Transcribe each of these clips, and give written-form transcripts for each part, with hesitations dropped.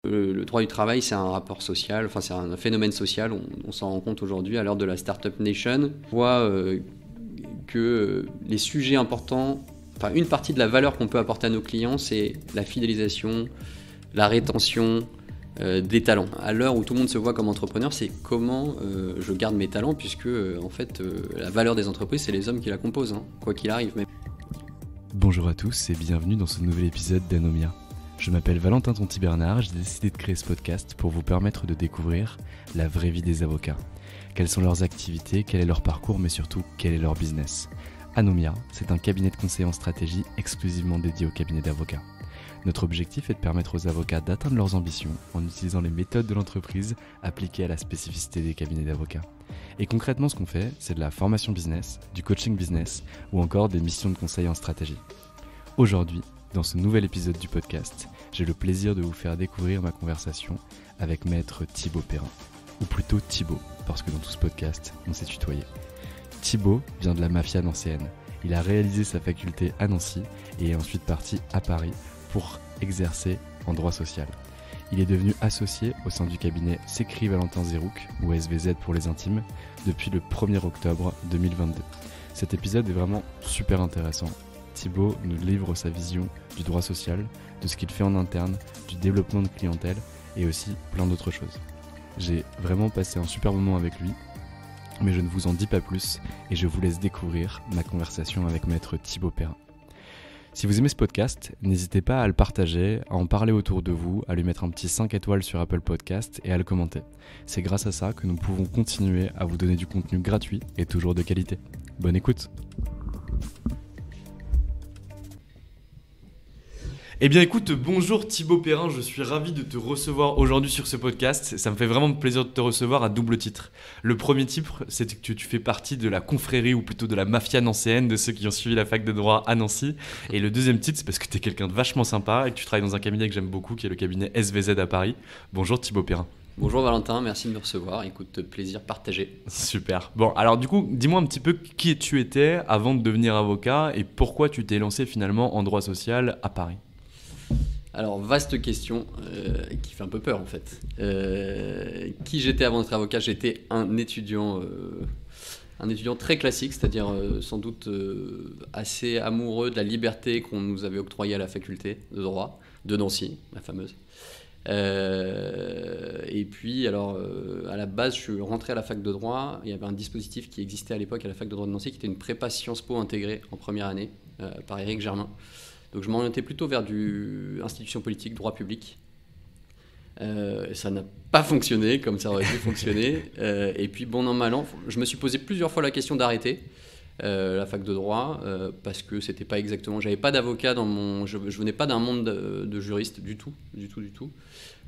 Le droit du travail, c'est un rapport social, enfin c'est un phénomène social, on s'en rend compte aujourd'hui à l'heure de la Startup Nation. On voit que les sujets importants, enfin une partie de la valeur qu'on peut apporter à nos clients, c'est la fidélisation, la rétention des talents. À l'heure où tout le monde se voit comme entrepreneur, c'est comment je garde mes talents, puisque en fait la valeur des entreprises, c'est les hommes qui la composent, hein, quoi qu'il arrive. Bonjour à tous et bienvenue dans ce nouvel épisode d'Anomia. Je m'appelle Valentin Tonti-Bernard, j'ai décidé de créer ce podcast pour vous permettre de découvrir la vraie vie des avocats. Quelles sont leurs activités, quel est leur parcours, mais surtout, quel est leur business. Anomia, c'est un cabinet de conseil en stratégie exclusivement dédié au cabinet d'avocats. Notre objectif est de permettre aux avocats d'atteindre leurs ambitions en utilisant les méthodes de l'entreprise appliquées à la spécificité des cabinets d'avocats. Et concrètement, ce qu'on fait, c'est de la formation business, du coaching business ou encore des missions de conseil en stratégie. Aujourd'hui, dans ce nouvel épisode du podcast, j'ai le plaisir de vous faire découvrir ma conversation avec maître Thibaut Perrin. Ou plutôt Thibaut, parce que dans tout ce podcast, on s'est tutoyé. Thibaut vient de la mafia nancéenne. Il a réalisé sa faculté à Nancy et est ensuite parti à Paris pour exercer en droit social. Il est devenu associé au sein du cabinet Secret Valentin Zerouk, ou SVZ pour les intimes, depuis le 1er octobre 2022. Cet épisode est vraiment super intéressant. Thibaut nous livre sa vision du droit social, de ce qu'il fait en interne, du développement de clientèle et aussi plein d'autres choses. J'ai vraiment passé un super moment avec lui, mais je ne vous en dis pas plus et je vous laisse découvrir ma conversation avec maître Thibaut Perrin. Si vous aimez ce podcast, n'hésitez pas à le partager, à en parler autour de vous, à lui mettre un petit 5 étoiles sur Apple Podcast et à le commenter. C'est grâce à ça que nous pouvons continuer à vous donner du contenu gratuit et toujours de qualité. Bonne écoute! Eh bien écoute, bonjour Thibaut Perrin, je suis ravi de te recevoir aujourd'hui sur ce podcast. Ça me fait vraiment plaisir de te recevoir à double titre. Le premier titre, c'est que tu fais partie de la confrérie ou plutôt de la mafia nancéenne, de ceux qui ont suivi la fac de droit à Nancy. Et le deuxième titre, c'est parce que tu es quelqu'un de vachement sympa et que tu travailles dans un cabinet que j'aime beaucoup, qui est le cabinet SVZ à Paris. Bonjour Thibaut Perrin. Bonjour Valentin, merci de me recevoir, écoute, plaisir partagé. Super. Bon, alors du coup, dis-moi un petit peu qui tu étais avant de devenir avocat et pourquoi tu t'es lancé finalement en droit social à Paris. Alors, vaste question qui fait un peu peur en fait. Qui j'étais avant d'être avocat? J'étais un étudiant très classique, c'est-à-dire sans doute assez amoureux de la liberté qu'on nous avait octroyée à la faculté de droit de Nancy, la fameuse. Et puis, alors, à la base, je suis rentré à la fac de droit. Il y avait un dispositif qui existait à l'époque à la fac de droit de Nancy qui était une prépa Sciences Po intégrée en première année par Éric Germain. Donc je m'orientais plutôt vers du institution politique, droit public. Ça n'a pas fonctionné comme ça aurait dû fonctionner. Et puis bon an, mal an, je me suis posé plusieurs fois la question d'arrêter la fac de droit parce que c'était pas exactement... J'avais pas d'avocat dans mon... Je venais pas d'un monde de juriste du tout.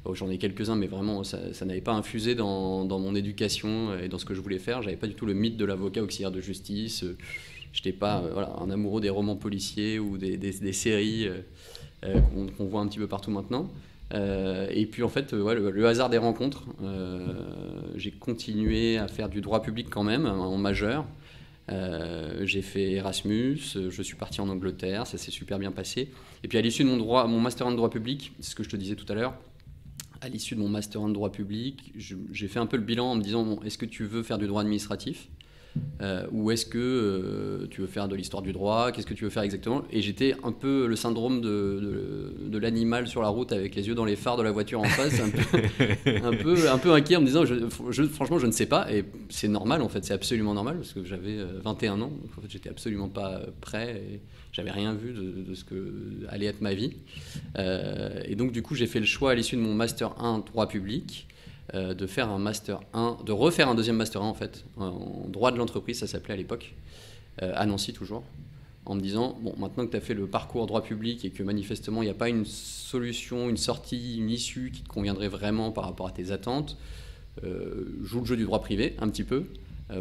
Bon, j'en ai quelques-uns, mais vraiment, ça n'avait pas infusé dans mon éducation et dans ce que je voulais faire. J'avais pas du tout le mythe de l'avocat auxiliaire de justice. J'étais pas un amoureux des romans policiers ou des séries qu'on voit un petit peu partout maintenant. Et puis en fait, le hasard des rencontres, j'ai continué à faire du droit public quand même, en majeur. J'ai fait Erasmus, je suis parti en Angleterre, ça s'est super bien passé. Et puis à l'issue de mon master 1 de droit public, c'est ce que je te disais tout à l'heure, à l'issue de mon master 1 de droit public, j'ai fait un peu le bilan en me disant, bon, est-ce que tu veux faire du droit administratif ? Ou est-ce que tu veux faire de l'histoire du droit? Qu'est-ce que tu veux faire exactement? Et j'étais un peu le syndrome de l'animal sur la route avec les yeux dans les phares de la voiture en face, un peu inquiet en me disant franchement je ne sais pas, et c'est normal en fait, c'est absolument normal parce que j'avais 21 ans, donc en fait j'étais absolument pas prêt et j'avais rien vu de ce que allait être ma vie, et donc du coup j'ai fait le choix à l'issue de mon master 1 droit public de faire un master 1, de refaire un deuxième master 1 en fait, en droit de l'entreprise, ça s'appelait à l'époque, à Nancy toujours, en me disant, bon, maintenant que tu as fait le parcours droit public et que manifestement il n'y a pas une solution, une sortie, une issue qui te conviendrait vraiment par rapport à tes attentes, joue le jeu du droit privé un petit peu,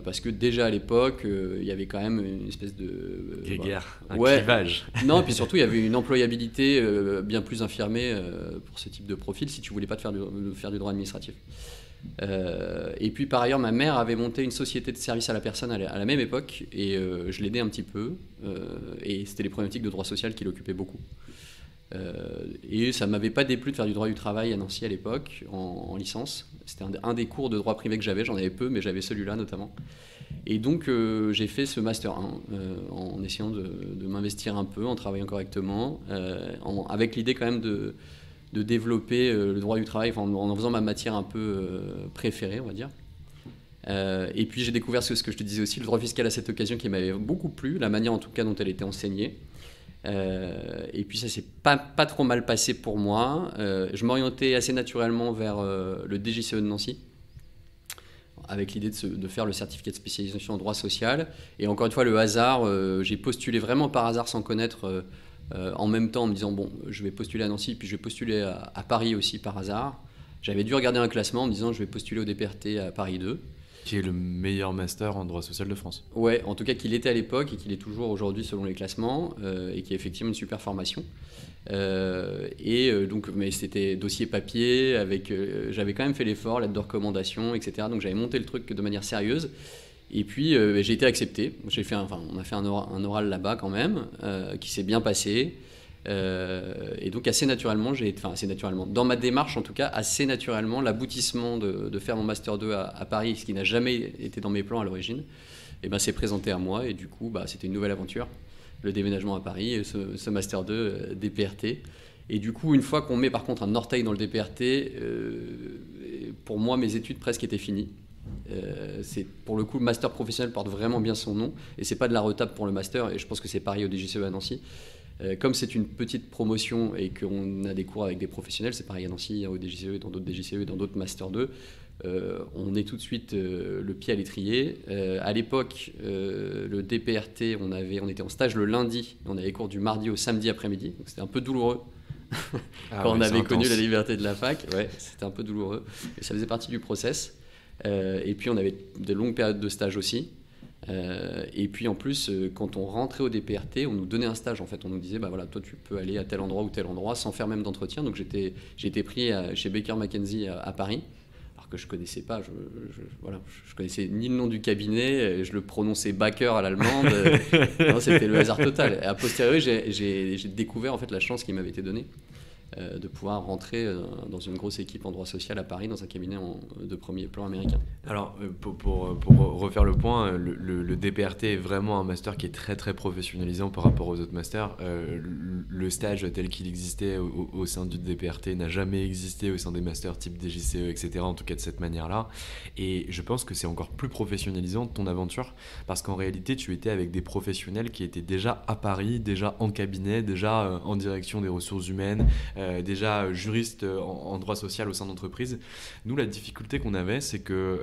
parce que déjà à l'époque, il y avait quand même une espèce de... clivage. Non, puis surtout, il y avait une employabilité bien plus infirmée pour ce type de profil si tu voulais pas faire du droit administratif. Et puis par ailleurs, ma mère avait monté une société de service à la personne à la même époque, et je l'aidais un petit peu, et c'était les problématiques de droit social qui l'occupaient beaucoup. Et ça ne m'avait pas déplu de faire du droit du travail à Nancy à l'époque, en licence. C'était un des cours de droit privé que j'avais, j'en avais peu, mais j'avais celui-là notamment. Et donc j'ai fait ce Master 1 en essayant de m'investir un peu, en travaillant correctement, avec l'idée quand même de développer le droit du travail, en faisant ma matière un peu préférée, on va dire. Et puis j'ai découvert ce que je te disais aussi, le droit fiscal à cette occasion qui m'avait beaucoup plu, la manière en tout cas dont elle était enseignée. Et puis ça s'est pas trop mal passé pour moi. Je m'orientais assez naturellement vers le DGCE de Nancy, avec l'idée de faire le certificat de spécialisation en droit social. Et encore une fois, le hasard, j'ai postulé vraiment par hasard sans connaître, en même temps en me disant, bon, je vais postuler à Nancy, puis je vais postuler à Paris aussi par hasard. J'avais dû regarder un classement en me disant, je vais postuler au DPRT à Paris 2. Qui est le meilleur master en droit social de France. Ouais, en tout cas qu'il était à l'époque et qu'il est toujours aujourd'hui selon les classements, et qui est effectivement une super formation. Donc, mais c'était dossier papier, j'avais quand même fait l'effort, lettre de recommandation, etc. Donc j'avais monté le truc de manière sérieuse. Et puis j'ai été accepté. On a fait un oral là-bas quand même, qui s'est bien passé. Et donc assez naturellement, dans ma démarche en tout cas, assez naturellement, l'aboutissement de faire mon Master 2 à Paris, ce qui n'a jamais été dans mes plans à l'origine, s'est présenté à moi, et du coup c'était une nouvelle aventure, le déménagement à Paris, et ce Master 2 DPRT. Et du coup, une fois qu'on met par contre un orteil dans le DPRT, pour moi mes études presque étaient finies. Pour le coup, le master professionnel porte vraiment bien son nom, et c'est pas de la retape pour le master, et je pense que c'est pareil au DGCE à Nancy. Comme c'est une petite promotion et qu'on a des cours avec des professionnels, c'est pareil à Nancy, au DGCE et dans d'autres DGCE et dans d'autres Master 2, on est tout de suite le pied à l'étrier. À l'époque, le DPRT, on était en stage le lundi, on avait cours du mardi au samedi après-midi, donc c'était un peu douloureux. Quand on avait connu la liberté de la fac, ouais, c'était un peu douloureux, et ça faisait partie du process. Et puis on avait de longues périodes de stage aussi. Et puis en plus, quand on rentrait au DPRT, on nous donnait un stage en fait. On nous disait, voilà, toi tu peux aller à tel endroit ou tel endroit sans faire même d'entretien. Donc j'ai été pris chez Baker McKenzie à Paris, alors que je connaissais pas. Je connaissais ni le nom du cabinet, je le prononçais Baker à l'allemande. Non, c'était le hasard total. Et a posteriori, j'ai découvert en fait la chance qui m'avait été donnée. De pouvoir rentrer dans une grosse équipe en droit social à Paris, dans un cabinet de premier plan américain. Alors, pour refaire le point, le DPRT est vraiment un master qui est très très professionnalisant par rapport aux autres masters. Le stage tel qu'il existait au sein du DPRT n'a jamais existé au sein des masters type DGCE, etc., en tout cas de cette manière-là. Et je pense que c'est encore plus professionnalisant ton aventure, parce qu'en réalité, tu étais avec des professionnels qui étaient déjà à Paris, déjà en cabinet, déjà en direction des ressources humaines, déjà juriste en droit social au sein d'entreprise. Nous, la difficulté qu'on avait, c'est que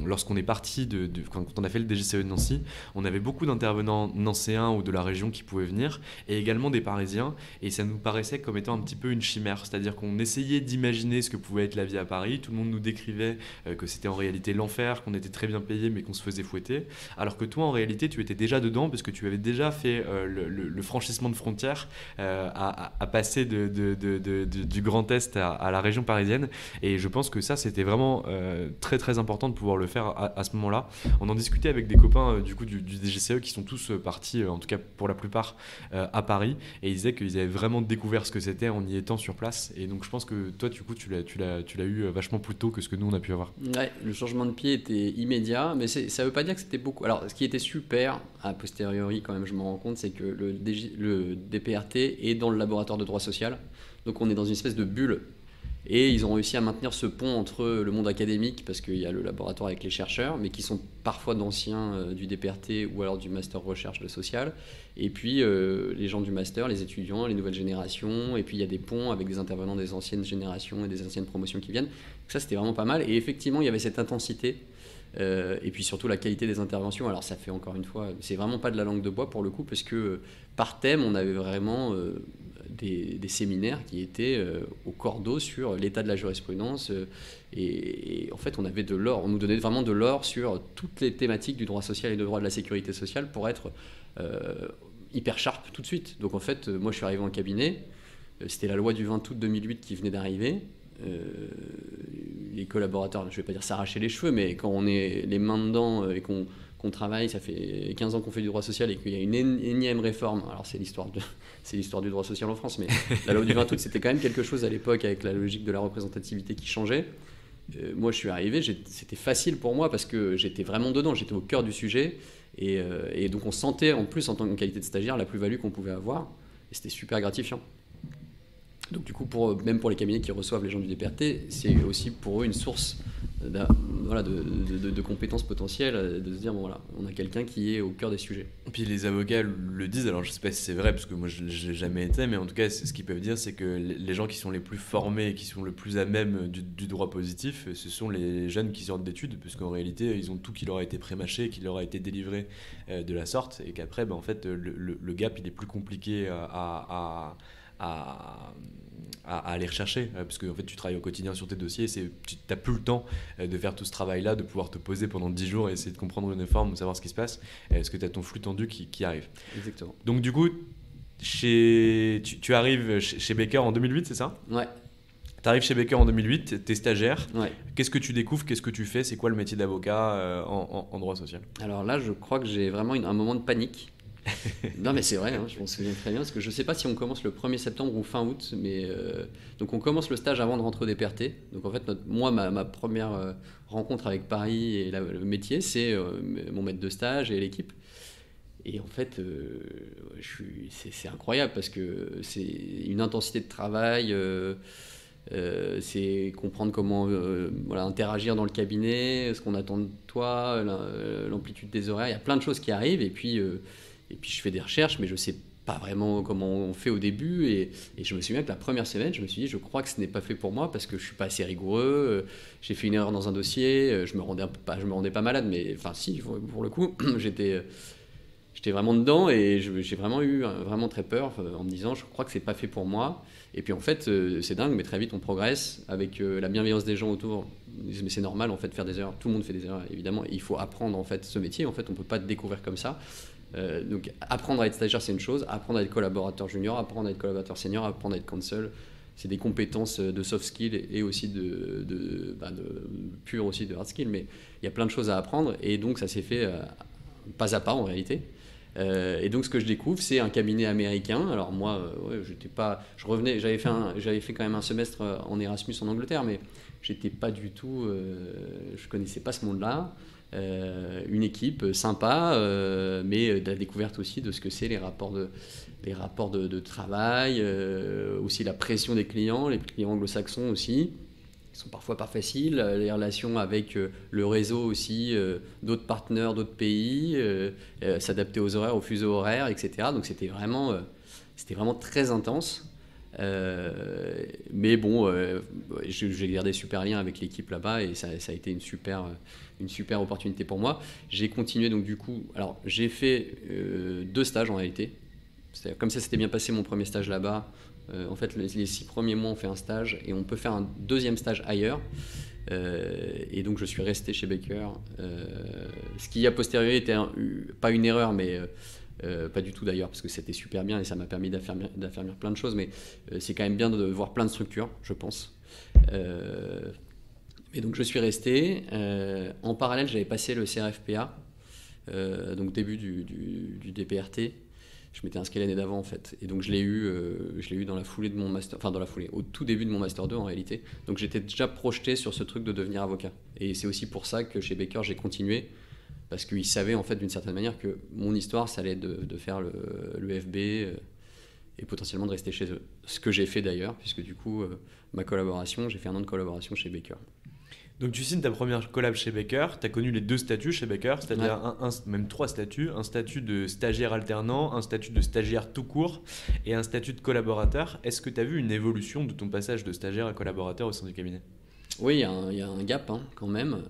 lorsqu'on est parti, quand on a fait le DGCE de Nancy, on avait beaucoup d'intervenants nancéens ou de la région qui pouvaient venir, et également des Parisiens, et ça nous paraissait comme étant un petit peu une chimère, c'est-à-dire qu'on essayait d'imaginer ce que pouvait être la vie à Paris, tout le monde nous décrivait que c'était en réalité l'enfer, qu'on était très bien payé mais qu'on se faisait fouetter, alors que toi en réalité tu étais déjà dedans parce que tu avais déjà fait le franchissement de frontières à passer du Grand Est à la région parisienne, et je pense que ça c'était vraiment très très important de pouvoir le faire à ce moment-là. On en discutait avec des copains du DGCE qui sont tous partis, en tout cas pour la plupart, à Paris, et ils disaient qu'ils avaient vraiment découvert ce que c'était en y étant sur place, et donc je pense que toi du coup tu l'as eu vachement plus tôt que ce que nous on a pu avoir. Ouais, le changement de pied était immédiat, mais ça veut pas dire que c'était beaucoup. Alors ce qui était super, a posteriori quand même je me rends compte, c'est que le DPRT est dans le laboratoire de droit social, donc on est dans une espèce de bulle. Et ils ont réussi à maintenir ce pont entre le monde académique, parce qu'il y a le laboratoire avec les chercheurs, mais qui sont parfois d'anciens du DPRT ou alors du master recherche de social, et puis les gens du master, les étudiants, les nouvelles générations, et puis il y a des ponts avec des intervenants des anciennes générations et des anciennes promotions qui viennent. Donc ça c'était vraiment pas mal, et effectivement il y avait cette intensité, et puis surtout la qualité des interventions. Alors ça fait encore une fois, c'est vraiment pas de la langue de bois pour le coup, parce que par thème on avait vraiment des séminaires qui étaient au cordeau sur l'état de la jurisprudence, et en fait on avait de l'or, on nous donnait vraiment de l'or sur toutes les thématiques du droit social et du droit de la sécurité sociale pour être hyper sharp tout de suite. Donc en fait moi je suis arrivé en cabinet, c'était la loi du 20 août 2008 qui venait d'arriver. Les collaborateurs, je ne vais pas dire s'arracher les cheveux, mais quand on est les mains dedans et qu'on qu'on travaille, ça fait 15 ans qu'on fait du droit social et qu'il y a une énième réforme. Alors c'est l'histoire du droit social en France, mais la loi du 20 août, c'était quand même quelque chose à l'époque avec la logique de la représentativité qui changeait. Moi, je suis arrivé, c'était facile pour moi parce que j'étais vraiment dedans, j'étais au cœur du sujet. Et donc on sentait en plus en tant que qualité de stagiaire la plus-value qu'on pouvait avoir. Et c'était super gratifiant. Donc du coup, même pour les cabinets qui reçoivent les gens du DPRT, c'est aussi pour eux une source de compétences potentielles, de se dire, bon voilà, on a quelqu'un qui est au cœur des sujets. Et puis les avocats le disent, alors je sais pas si c'est vrai, parce que moi je l'ai jamais été, mais en tout cas ce qu'ils peuvent dire, c'est que les gens qui sont les plus formés et qui sont le plus à même du droit positif, ce sont les jeunes qui sortent d'études, parce qu'en réalité, ils ont tout qui leur a été prémâché, qui leur a été délivré de la sorte, et qu'après, en fait, le gap, il est plus compliqué à aller rechercher, parce que en fait, tu travailles au quotidien sur tes dossiers, tu n'as plus le temps de faire tout ce travail-là, de pouvoir te poser pendant 10 jours et essayer de comprendre une forme, de savoir ce qui se passe, parce que tu as ton flux tendu qui arrive. Exactement. Donc du coup, tu arrives chez Baker en 2008, c'est ça ? Ouais. Tu arrives chez Baker en 2008, tu es stagiaire. Ouais. Qu'est-ce que tu découvres ? Qu'est-ce que tu fais ? C'est quoi le métier d'avocat en droit social ? Alors là, je crois que j'ai vraiment un moment de panique. Non mais c'est vrai, je m'en souviens très bien parce que je sais pas si on commence le 1er septembre ou fin août, mais donc on commence le stage avant de rentrer au DPRT. Donc en fait ma première rencontre avec Paris et le métier, c'est mon maître de stage et l'équipe. Et en fait c'est incroyable parce que c'est une intensité de travail, c'est comprendre comment interagir dans le cabinet, ce qu'on attend de toi, l'amplitude des horaires, il y a plein de choses qui arrivent et puis je fais des recherches, mais je ne sais pas vraiment comment on fait au début. Et je me souviens que la première semaine, je me suis dit, je crois que ce n'est pas fait pour moi parce que je ne suis pas assez rigoureux. J'ai fait une erreur dans un dossier. Je me rendais pas malade, mais enfin si, pour le coup, j'étais vraiment dedans et j'ai vraiment eu vraiment très peur en me disant, je crois que ce n'est pas fait pour moi. Et puis en fait, c'est dingue, mais très vite, on progresse avec la bienveillance des gens autour. Mais c'est normal en fait de faire des erreurs. Tout le monde fait des erreurs, évidemment. Et il faut apprendre en fait ce métier. En fait, on ne peut pas le découvrir comme ça. Donc apprendre à être stagiaire, c'est une chose, apprendre à être collaborateur junior, apprendre à être collaborateur senior, apprendre à être counsel, c'est des compétences de soft skills et aussi de pure aussi de hard skills, mais il y a plein de choses à apprendre et donc ça s'est fait pas à pas en réalité. Et donc ce que je découvre, c'est un cabinet américain. Alors moi, j'avais fait quand même un semestre en Erasmus en Angleterre, mais j'étais pas du tout, je connaissais pas ce monde-là. Une équipe sympa, mais de la découverte aussi de ce que c'est les rapports de travail, aussi la pression des clients, les clients anglo-saxons aussi, qui sont parfois pas faciles, les relations avec le réseau aussi, d'autres partenaires, d'autres pays, s'adapter aux horaires, aux fuseaux horaires, etc. Donc c'était vraiment très intense. Mais bon, j'ai gardé super lien avec l'équipe là-bas et ça a été une super opportunité pour moi. J'ai continué donc du coup, alors j'ai fait 2 stages en réalité. Comme ça s'était bien passé mon premier stage là-bas. En fait, les 6 premiers mois on fait un stage et on peut faire un 2e stage ailleurs. Et donc je suis resté chez Baker. Ce qui a posteriori était pas une erreur, mais pas du tout d'ailleurs, parce que c'était super bien et ça m'a permis d'affermir plein de choses, mais c'est quand même bien de voir plein de structures, je pense. Et donc je suis resté. En parallèle, j'avais passé le CRFPA, donc début du DPRT. Je m'étais inscrit l'année d'avant en fait, et donc je l'ai eu dans la foulée de mon master, enfin dans la foulée, au tout début de mon master 2 en réalité. Donc j'étais déjà projeté sur ce truc de devenir avocat, et c'est aussi pour ça que chez Baker j'ai continué. Parce qu'ils savaient en fait d'une certaine manière que mon histoire, ça allait être de faire le FB et potentiellement de rester chez eux. Ce que j'ai fait d'ailleurs, puisque du coup, j'ai fait 1 an de collaboration chez Baker. Donc tu signes ta première collab chez Baker, tu as connu les 2 statuts chez Baker, c'est-à-dire même 3 statuts, un statut de stagiaire alternant, un statut de stagiaire tout court et un statut de collaborateur. Est-ce que tu as vu une évolution de ton passage de stagiaire à collaborateur au sein du cabinet ? Oui, il y a un gap quand même,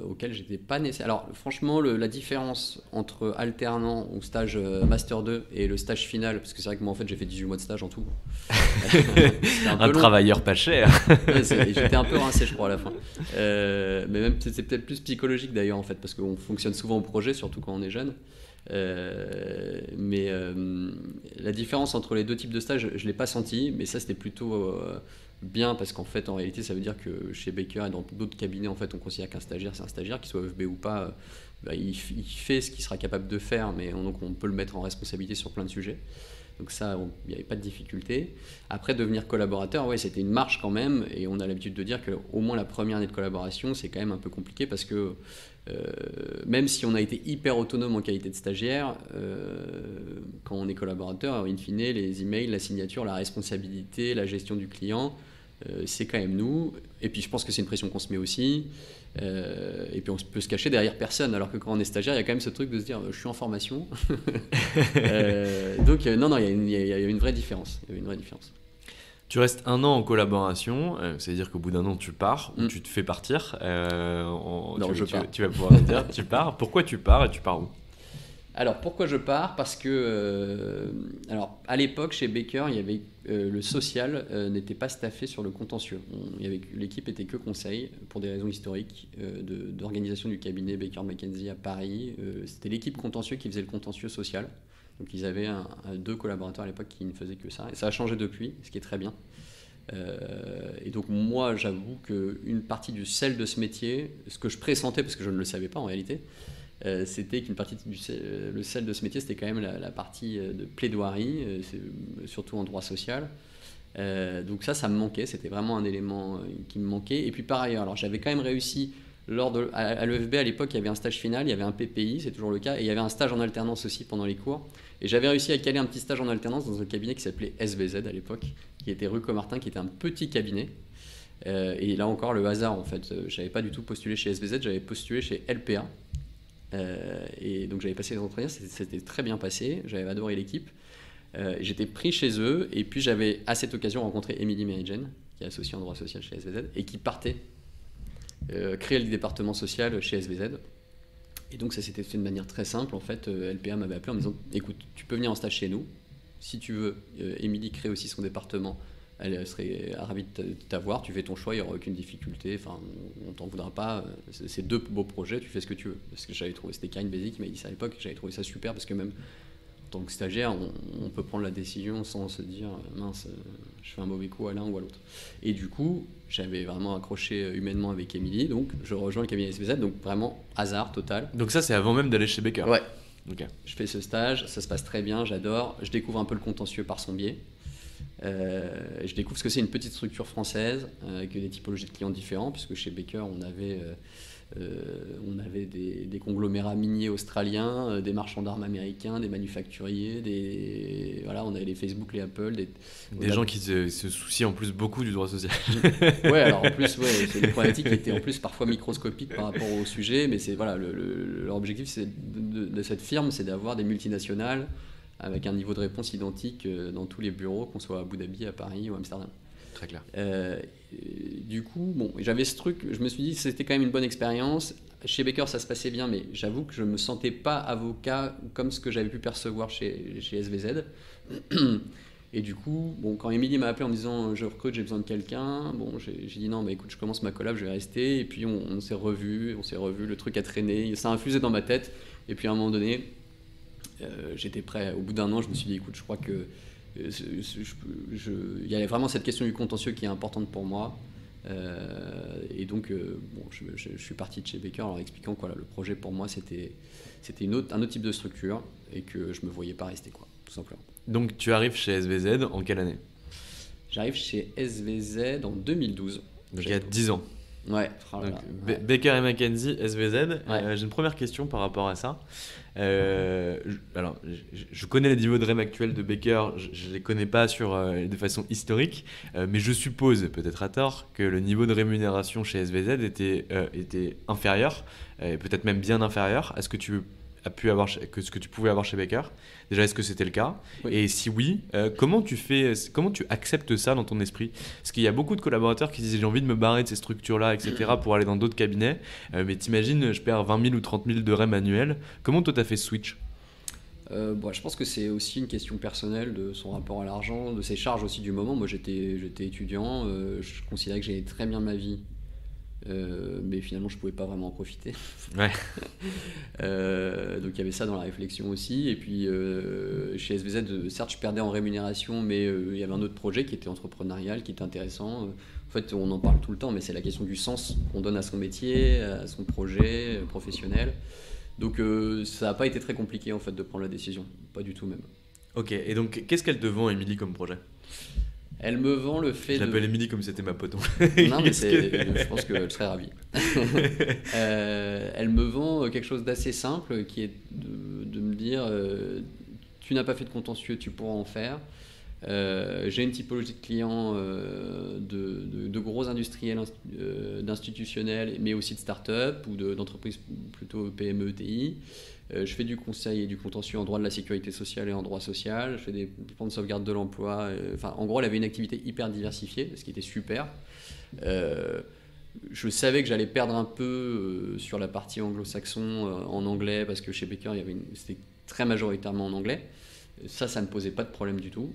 auquel j'étais pas nécessaire. Alors franchement, la différence entre alternant ou stage Master 2 et le stage final, parce que c'est vrai que moi en fait j'ai fait 18 mois de stage en tout. un travailleur pas cher. Ouais, j'étais un peu rincé je crois à la fin. Mais même c'est peut-être plus psychologique d'ailleurs en fait, parce qu'on fonctionne souvent au projet, surtout quand on est jeune. Mais la différence entre les 2 types de stages, je ne l'ai pas senti, mais ça c'était plutôt bien parce qu'en fait en réalité ça veut dire que chez Baker et dans d'autres cabinets en fait on considère qu'un stagiaire c'est un stagiaire, qu'il soit FB ou pas, il fait ce qu'il sera capable de faire, mais donc on peut le mettre en responsabilité sur plein de sujets. Donc ça, il n'y avait pas de difficulté. Après, devenir collaborateur, ouais, c'était une marche quand même, et on a l'habitude de dire qu'au moins la première année de collaboration, c'est quand même un peu compliqué parce que même si on a été hyper autonome en qualité de stagiaire, quand on est collaborateur, in fine, les emails, la signature, la responsabilité, la gestion du client, c'est quand même nous. Et puis je pense que c'est une pression qu'on se met aussi. Et puis on peut se cacher derrière personne, alors que quand on est stagiaire, il y a quand même ce truc de se dire je suis en formation. Donc non, il y a une vraie différence. Il y a une vraie différence. Tu restes 1 an en collaboration, c'est-à-dire qu'au bout d'1 an tu pars ou tu te fais partir. Non, je pars. Tu vas pouvoir me dire, tu pars. Pourquoi tu pars et tu pars où? Alors pourquoi je pars? Parce que alors à l'époque chez Baker, il y avait le social n'était pas staffé sur le contentieux. L'équipe était que conseil pour des raisons historiques d'organisation du cabinet Baker McKenzie à Paris. C'était l'équipe contentieux qui faisait le contentieux social. Donc ils avaient 2 collaborateurs à l'époque qui ne faisaient que ça. Et ça a changé depuis, ce qui est très bien. Et donc moi j'avoue qu'une partie du sel de ce métier, ce que je pressentais parce que je ne le savais pas en réalité, c'était qu'une partie le sel de ce métier, c'était quand même la partie de plaidoirie, surtout en droit social. Donc ça me manquait, c'était vraiment un élément qui me manquait. Et puis par ailleurs, alors j'avais quand même réussi, à l'EFB à l'époque, il y avait un stage final, il y avait un PPI, c'est toujours le cas, et il y avait un stage en alternance aussi pendant les cours. Et j'avais réussi à caler un petit stage en alternance dans un cabinet qui s'appelait SVZ à l'époque, qui était rue Comartin, qui était un petit cabinet. Et là encore, le hasard en fait, je n'avais pas du tout postulé chez SVZ, j'avais postulé chez LPA. Et donc j'avais passé les entretiens, c'était très bien passé, j'avais adoré l'équipe. J'étais pris chez eux, et puis j'avais à cette occasion rencontré Émilie Mérigen, qui est associée en droit social chez SVZ, et qui partait créer le département social chez SVZ. Et donc ça s'était fait de manière très simple. En fait, LPA m'avait appelé en me disant écoute, tu peux venir en stage chez nous. Si tu veux, Émilie crée aussi son département. Elle serait ravie de t'avoir. Tu fais ton choix, il n'y aura aucune difficulté. Enfin, on t'en voudra pas. C'est 2 beaux projets, tu fais ce que tu veux. Parce que j'avais trouvé, c'était Karine Bézi qui m'a dit ça à l'époque. J'avais trouvé ça super parce que même en tant que stagiaire, on peut prendre la décision sans se dire mince, je fais un mauvais coup à l'un ou à l'autre. Et du coup, j'avais vraiment accroché humainement avec Émilie, donc je rejoins le cabinet SVZ, donc vraiment hasard total. Donc ça, c'est avant même d'aller chez Baker? Ouais. Okay. Je fais ce stage, ça se passe très bien, j'adore. Je découvre un peu le contentieux par son biais. Je découvre ce que c'est une petite structure française avec des typologies de clients différents, puisque chez Baker, on avait des conglomérats miniers australiens, des marchands d'armes américains, des manufacturiers, voilà, on avait les Facebook, les Apple, des gens qui se soucient en plus beaucoup du droit social. Ouais, alors en plus, ouais, c'est des problématiques qui étaient en plus parfois microscopiques par rapport au sujet, mais c'est voilà, leur objectif de cette firme, c'est d'avoir des multinationales avec un niveau de réponse identique dans tous les bureaux, qu'on soit à Abu Dhabi, à Paris ou à Amsterdam. Très clair. Du coup, bon, j'avais ce truc, je me suis dit que c'était quand même une bonne expérience. Chez Baker, ça se passait bien, mais j'avoue que je ne me sentais pas avocat comme ce que j'avais pu percevoir chez SVZ. Et du coup, bon, quand Émilie m'a appelé en me disant je recrute, j'ai besoin de quelqu'un, bon, j'ai dit non, mais écoute, je commence ma collab, je vais rester. Et puis on s'est revu, le truc a traîné, ça a infusé dans ma tête. Et puis à un moment donné, j'étais prêt. Au bout d'1 an, je me suis dit écoute, je crois que il y a vraiment cette question du contentieux qui est importante pour moi. Et donc, bon, je suis parti de chez Baker en leur expliquant que le projet pour moi c'était un autre type de structure et que je me voyais pas rester, quoi, tout simplement. Donc tu arrives chez SVZ en quelle année? J'arrive chez SVZ en 2012. Donc il y a 10 ans. Ouais. Donc, Baker & McKenzie, SVZ. Ouais. J'ai une première question par rapport à ça. Alors, je connais les niveaux de REM actuels de Baker, je ne les connais pas de façon historique, mais je suppose, peut-être à tort, que le niveau de rémunération chez SVZ était inférieur, peut-être même bien inférieur à ce que tu pouvais avoir chez Baker. Déjà, est-ce que c'était le cas? Oui. Et si oui, comment tu acceptes ça dans ton esprit? Parce qu'il y a beaucoup de collaborateurs qui disent j'ai envie de me barrer de ces structures-là, etc. pour aller dans d'autres cabinets. Mais t'imagines, je perds 20 000 ou 30 000 de REM annuels. Comment toi t'as fait ce switch? Je pense que c'est aussi une question personnelle de son rapport à l'argent, de ses charges aussi du moment. Moi j'étais étudiant, je considérais que j'allais très bien ma vie. Mais finalement je pouvais pas vraiment en profiter. Ouais. Donc il y avait ça dans la réflexion aussi. Et puis chez SVZ, certes je perdais en rémunération, mais il y avait un autre projet qui était entrepreneurial, qui était intéressant. En fait on en parle tout le temps, mais c'est la question du sens qu'on donne à son métier, à son projet professionnel. Donc ça n'a pas été très compliqué en fait de prendre la décision, pas du tout même. Ok, et donc qu'est-ce qu'elle te vend, Émilie, comme projet? Elle me vend le fait Je de... l'appelle Émilie comme c'était ma pote. Non, mais je pense qu'elle serait ravie. Elle me vend quelque chose d'assez simple qui est de me dire tu n'as pas fait de contentieux, tu pourras en faire. J'ai une typologie de clients de gros industriels, d'institutionnels, mais aussi de start-up ou d'entreprises plutôt PME, TI. Je fais du conseil et du contentieux en droit de la sécurité sociale et en droit social. Je fais des plans de sauvegarde de l'emploi. En gros, elle avait une activité hyper diversifiée, ce qui était super. Je savais que j'allais perdre un peu sur la partie anglo-saxon en anglais, parce que chez Baker, c'était très majoritairement en anglais. Ça ne me posait pas de problème du tout.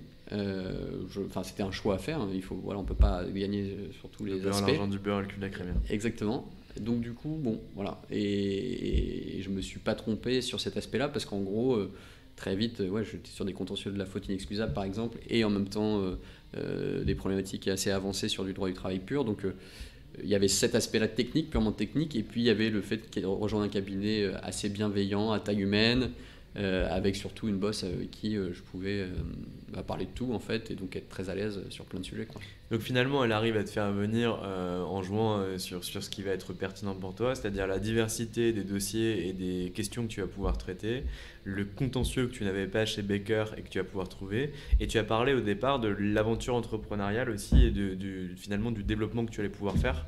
C'était un choix à faire. On ne peut pas gagner sur tous les aspects. L'argent du beurre, le cul de la crème. Exactement. Donc du coup, bon, voilà. Et je me suis pas trompé sur cet aspect-là, parce qu'en gros, très vite, j'étais sur des contentieux de la faute inexcusable, par exemple, et en même temps des problématiques assez avancées sur du droit du travail pur. Donc il y avait cet aspect-là technique, purement technique, et puis il y avait le fait de rejoindre un cabinet assez bienveillant, à taille humaine, avec surtout une boss avec qui je pouvais parler de tout en fait, et donc être très à l'aise sur plein de sujets, quoi. Donc finalement, elle arrive à te faire venir en jouant sur ce qui va être pertinent pour toi, c'est-à-dire la diversité des dossiers et des questions que tu vas pouvoir traiter, le contentieux que tu n'avais pas chez Baker et que tu vas pouvoir trouver. Et tu as parlé au départ de l'aventure entrepreneuriale aussi et finalement du développement que tu allais pouvoir faire.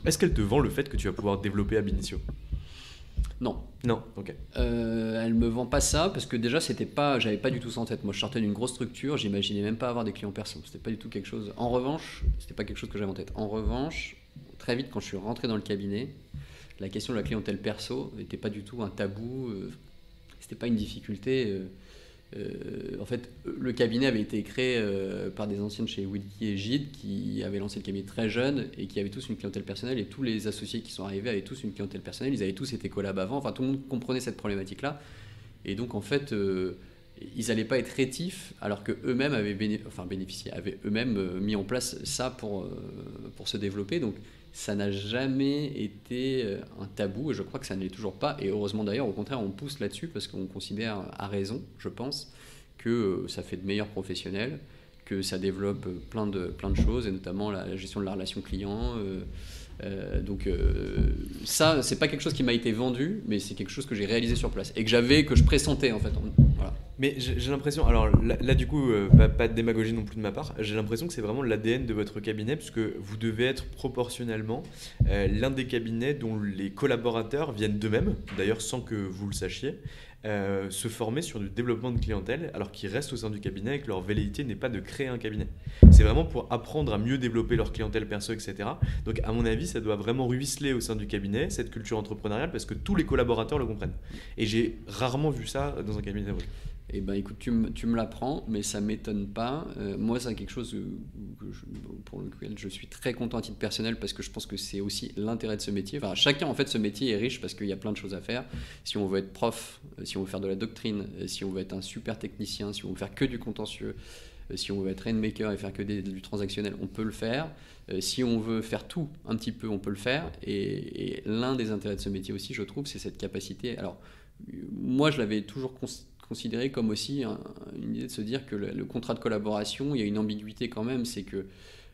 Est-ce qu'elle te vend le fait que tu vas pouvoir développer ab initio? Non. Non, ok. Elle me vend pas ça, parce que déjà j'avais pas du tout ça en tête. Moi je sortais d'une grosse structure, j'imaginais même pas avoir des clients perso. C'était pas du tout quelque chose. En revanche, c'était pas quelque chose que j'avais en tête. En revanche, très vite quand je suis rentré dans le cabinet, la question de la clientèle perso n'était pas du tout un tabou. C'était pas une difficulté. En fait, le cabinet avait été créé par des anciens de chez Wilkie et Gide, qui avaient lancé le cabinet très jeune et qui avaient tous une clientèle personnelle, et tous les associés qui sont arrivés avaient tous une clientèle personnelle. Ils avaient tous été collab avant, enfin tout le monde comprenait cette problématique-là, et donc en fait ils n'allaient pas être rétifs, alors qu'eux-mêmes avaient bénéficié, avaient eux-mêmes mis en place ça pour se développer. Donc ça n'a jamais été un tabou, et je crois que ça ne l'est toujours pas. Et heureusement d'ailleurs, au contraire, on pousse là-dessus, parce qu'on considère, à raison, je pense, que ça fait de meilleurs professionnels, que ça développe plein de choses, et notamment la gestion de la relation client. Ça, c'est pas quelque chose qui m'a été vendu, mais c'est quelque chose que j'ai réalisé sur place et que je pressentais en fait. Voilà. Mais j'ai l'impression, alors là du coup, pas de démagogie non plus de ma part, j'ai l'impression que c'est vraiment l'ADN de votre cabinet, puisque vous devez être proportionnellement l'un des cabinets dont les collaborateurs viennent d'eux-mêmes, d'ailleurs sans que vous le sachiez, se former sur du développement de clientèle, alors qu'ils restent au sein du cabinet et que leur velléité n'est pas de créer un cabinet. C'est vraiment pour apprendre à mieux développer leur clientèle perso, etc. Donc à mon avis, ça doit vraiment ruisseler au sein du cabinet, cette culture entrepreneuriale, parce que tous les collaborateurs le comprennent. Et j'ai rarement vu ça dans un cabinet d'avocat. Eh ben, écoute, tu me l'apprends, mais ça ne m'étonne pas. Moi, c'est quelque chose pour lequel je suis très content à titre personnel, parce que je pense que c'est aussi l'intérêt de ce métier. Enfin, chacun, en fait, ce métier est riche parce qu'il y a plein de choses à faire. Si on veut être prof, si on veut faire de la doctrine, si on veut être un super technicien, si on veut faire que du contentieux, si on veut être rainmaker et faire que du transactionnel, on peut le faire. Si on veut faire tout un petit peu, on peut le faire. Et l'un des intérêts de ce métier aussi, je trouve, c'est cette capacité. Alors, moi, je l'avais toujours considéré comme aussi une idée de se dire que le contrat de collaboration, il y a une ambiguïté quand même, c'est que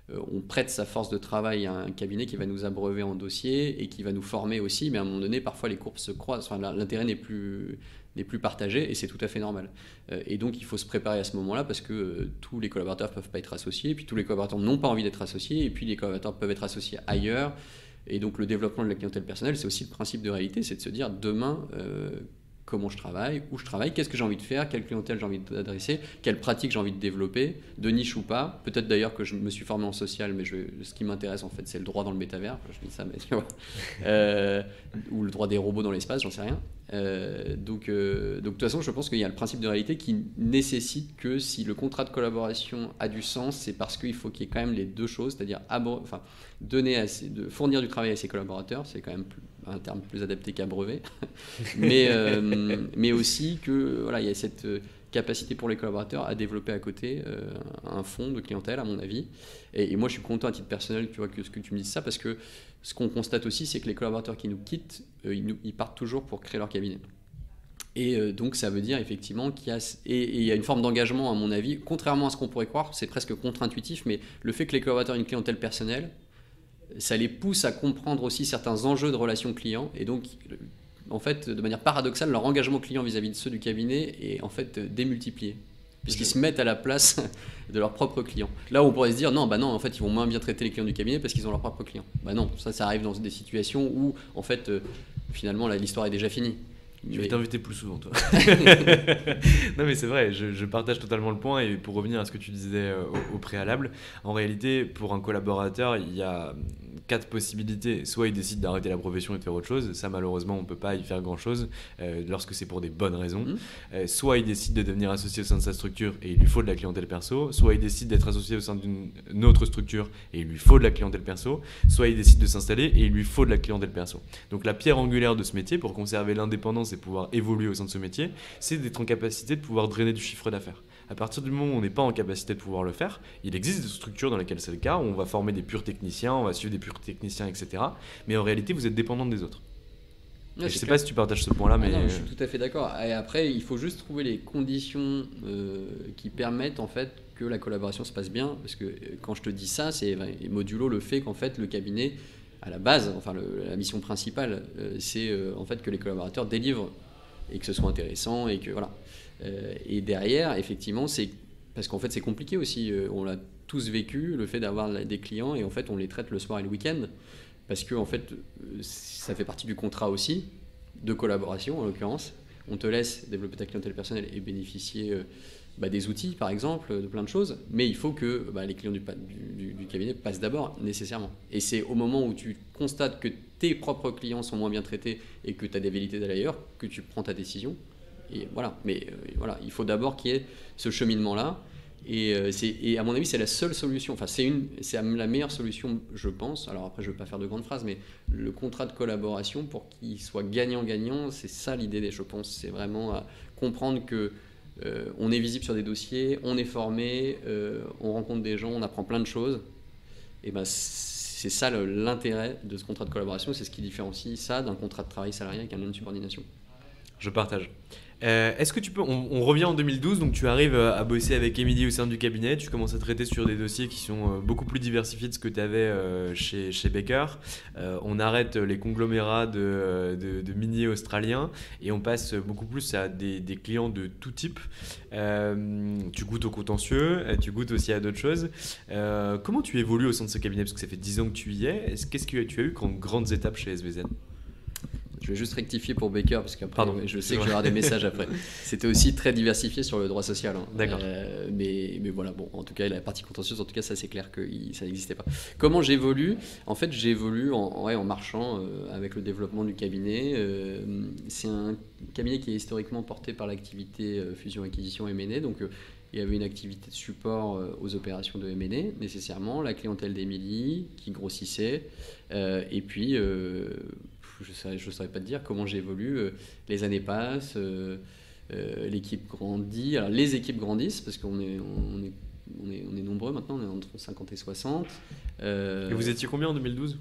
on prête sa force de travail à un cabinet qui va nous abreuver en dossier et qui va nous former aussi, mais à un moment donné, parfois les courbes se croisent, l'intérêt n'est plus partagé, et c'est tout à fait normal. Et donc il faut se préparer à ce moment-là, parce que tous les collaborateurs ne peuvent pas être associés, et puis tous les collaborateurs n'ont pas envie d'être associés, et puis les collaborateurs peuvent être associés ailleurs. Et donc le développement de la clientèle personnelle, c'est aussi le principe de réalité, c'est de se dire demain, comment je travaille, où je travaille, qu'est-ce que j'ai envie de faire, quelle clientèle j'ai envie d'adresser, quelle pratique j'ai envie de développer, de niche ou pas. Peut-être d'ailleurs que je me suis formé en social, mais ce qui m'intéresse en fait, c'est le droit dans le métavers. Je dis ça, mais tu vois. Ou le droit des robots dans l'espace, j'en sais rien. Donc de toute façon, je pense qu'il y a le principe de réalité qui nécessite que si le contrat de collaboration a du sens, c'est parce qu'il faut qu'il y ait quand même les deux choses, c'est-à-dire fournir du travail à ses collaborateurs, c'est quand même un terme plus adapté qu'abreuver, mais aussi que voilà, il y a capacité pour les collaborateurs à développer à côté un fonds de clientèle, à mon avis. Et moi, je suis content à titre personnel, tu vois, que ce que tu me dises ça, parce que ce qu'on constate aussi, c'est que les collaborateurs qui nous quittent, ils partent toujours pour créer leur cabinet. Et donc, ça veut dire effectivement il y a une forme d'engagement, à mon avis, contrairement à ce qu'on pourrait croire, c'est presque contre-intuitif, mais le fait que les collaborateurs aient une clientèle personnelle, ça les pousse à comprendre aussi certains enjeux de relations clients, et donc en fait, de manière paradoxale, leur engagement client vis-à-vis de ceux du cabinet est en fait démultiplié, puisqu'ils se mettent à la place de leurs propres clients. Là où on pourrait se dire, non, en fait, ils vont moins bien traiter les clients du cabinet parce qu'ils ont leurs propres clients. Non, ça arrive dans des situations où, en fait, finalement, l'histoire est déjà finie. Je vais t'inviter plus souvent, toi. Non, mais c'est vrai, je partage totalement le point. Et pour revenir à ce que tu disais au préalable, en réalité, pour un collaborateur, il y a 4 possibilités. Soit il décide d'arrêter la profession et de faire autre chose. Ça, malheureusement, on ne peut pas y faire grand-chose lorsque c'est pour des bonnes raisons. Soit il décide de devenir associé au sein de sa structure et il lui faut de la clientèle perso. Soit il décide d'être associé au sein d'une autre structure et il lui faut de la clientèle perso. Soit il décide de s'installer et il lui faut de la clientèle perso. Donc la pierre angulaire de ce métier, pour conserver l'indépendance et pouvoir évoluer au sein de ce métier, c'est d'être en capacité de pouvoir drainer du chiffre d'affaires. À partir du moment où on n'est pas en capacité de pouvoir le faire, il existe des structures dans lesquelles c'est le cas, où on va former des purs techniciens, on va suivre des purs techniciens, etc. Mais en réalité, vous êtes dépendant des autres. Je ne sais pas si tu partages ce point-là, mais... Non, je suis tout à fait d'accord. Et après, il faut juste trouver les conditions qui permettent en fait que la collaboration se passe bien. Parce que quand je te dis ça, c'est modulo le fait qu'en fait le cabinet, à la base, enfin la mission principale, c'est en fait que les collaborateurs délivrent et que ce soit intéressant et que voilà. Et derrière, effectivement, c'est parce qu'en fait c'est compliqué aussi. On l'a tous vécu, le fait d'avoir des clients et en fait on les traite le soir et le week-end parce que en fait ça fait partie du contrat aussi de collaboration en l'occurrence. On te laisse développer ta clientèle personnelle et bénéficier des outils par exemple, de plein de choses, mais il faut que les clients du cabinet passent d'abord nécessairement. Et c'est au moment où tu constates que tes propres clients sont moins bien traités et que tu as des velléités d'aller ailleurs que tu prends ta décision. Et voilà. Mais voilà, il faut d'abord qu'il y ait ce cheminement-là. Et à mon avis, c'est la seule solution. Enfin, c'est la meilleure solution, je pense. Alors après, je ne veux pas faire de grandes phrases, mais le contrat de collaboration, pour qu'il soit gagnant-gagnant, c'est ça l'idée, je pense. C'est vraiment comprendre que on est visible sur des dossiers, on est formé, on rencontre des gens, on apprend plein de choses. Et c'est ça l'intérêt de ce contrat de collaboration. C'est ce qui différencie ça d'un contrat de travail salarié avec un lien de subordination. Je partage. Est-ce que tu peux, on revient en 2012, donc tu arrives à bosser avec Émilie au sein du cabinet, tu commences à traiter sur des dossiers qui sont beaucoup plus diversifiés de ce que tu avais chez Baker. On arrête les conglomérats de miniers australiens et on passe beaucoup plus à des clients de tout type. Tu goûtes au contentieux, tu goûtes aussi à d'autres choses. Comment tu évolues au sein de ce cabinet, parce que ça fait 10 ans que tu y es. Qu'est-ce que tu as eu comme grandes étapes chez SVZ ? Je vais juste rectifier pour Baker, parce qu'après, je sais que j'aurai des messages après. C'était aussi très diversifié sur le droit social. D'accord. Mais voilà, bon, en tout cas, la partie contentieuse, en tout cas, ça c'est clair que ça n'existait pas. Comment j'évolue ? En fait, j'évolue en marchant avec le développement du cabinet. C'est un cabinet qui est historiquement porté par l'activité fusion-acquisition M&A, donc il y avait une activité de support aux opérations de M&A, nécessairement, la clientèle d'Émilie qui grossissait, et puis... je ne saurais pas te dire comment j'évolue. Les années passent, l'équipe grandit. Alors, les équipes grandissent parce qu'on est nombreux maintenant, on est entre 50 et 60. Et vous étiez combien en 2012 ?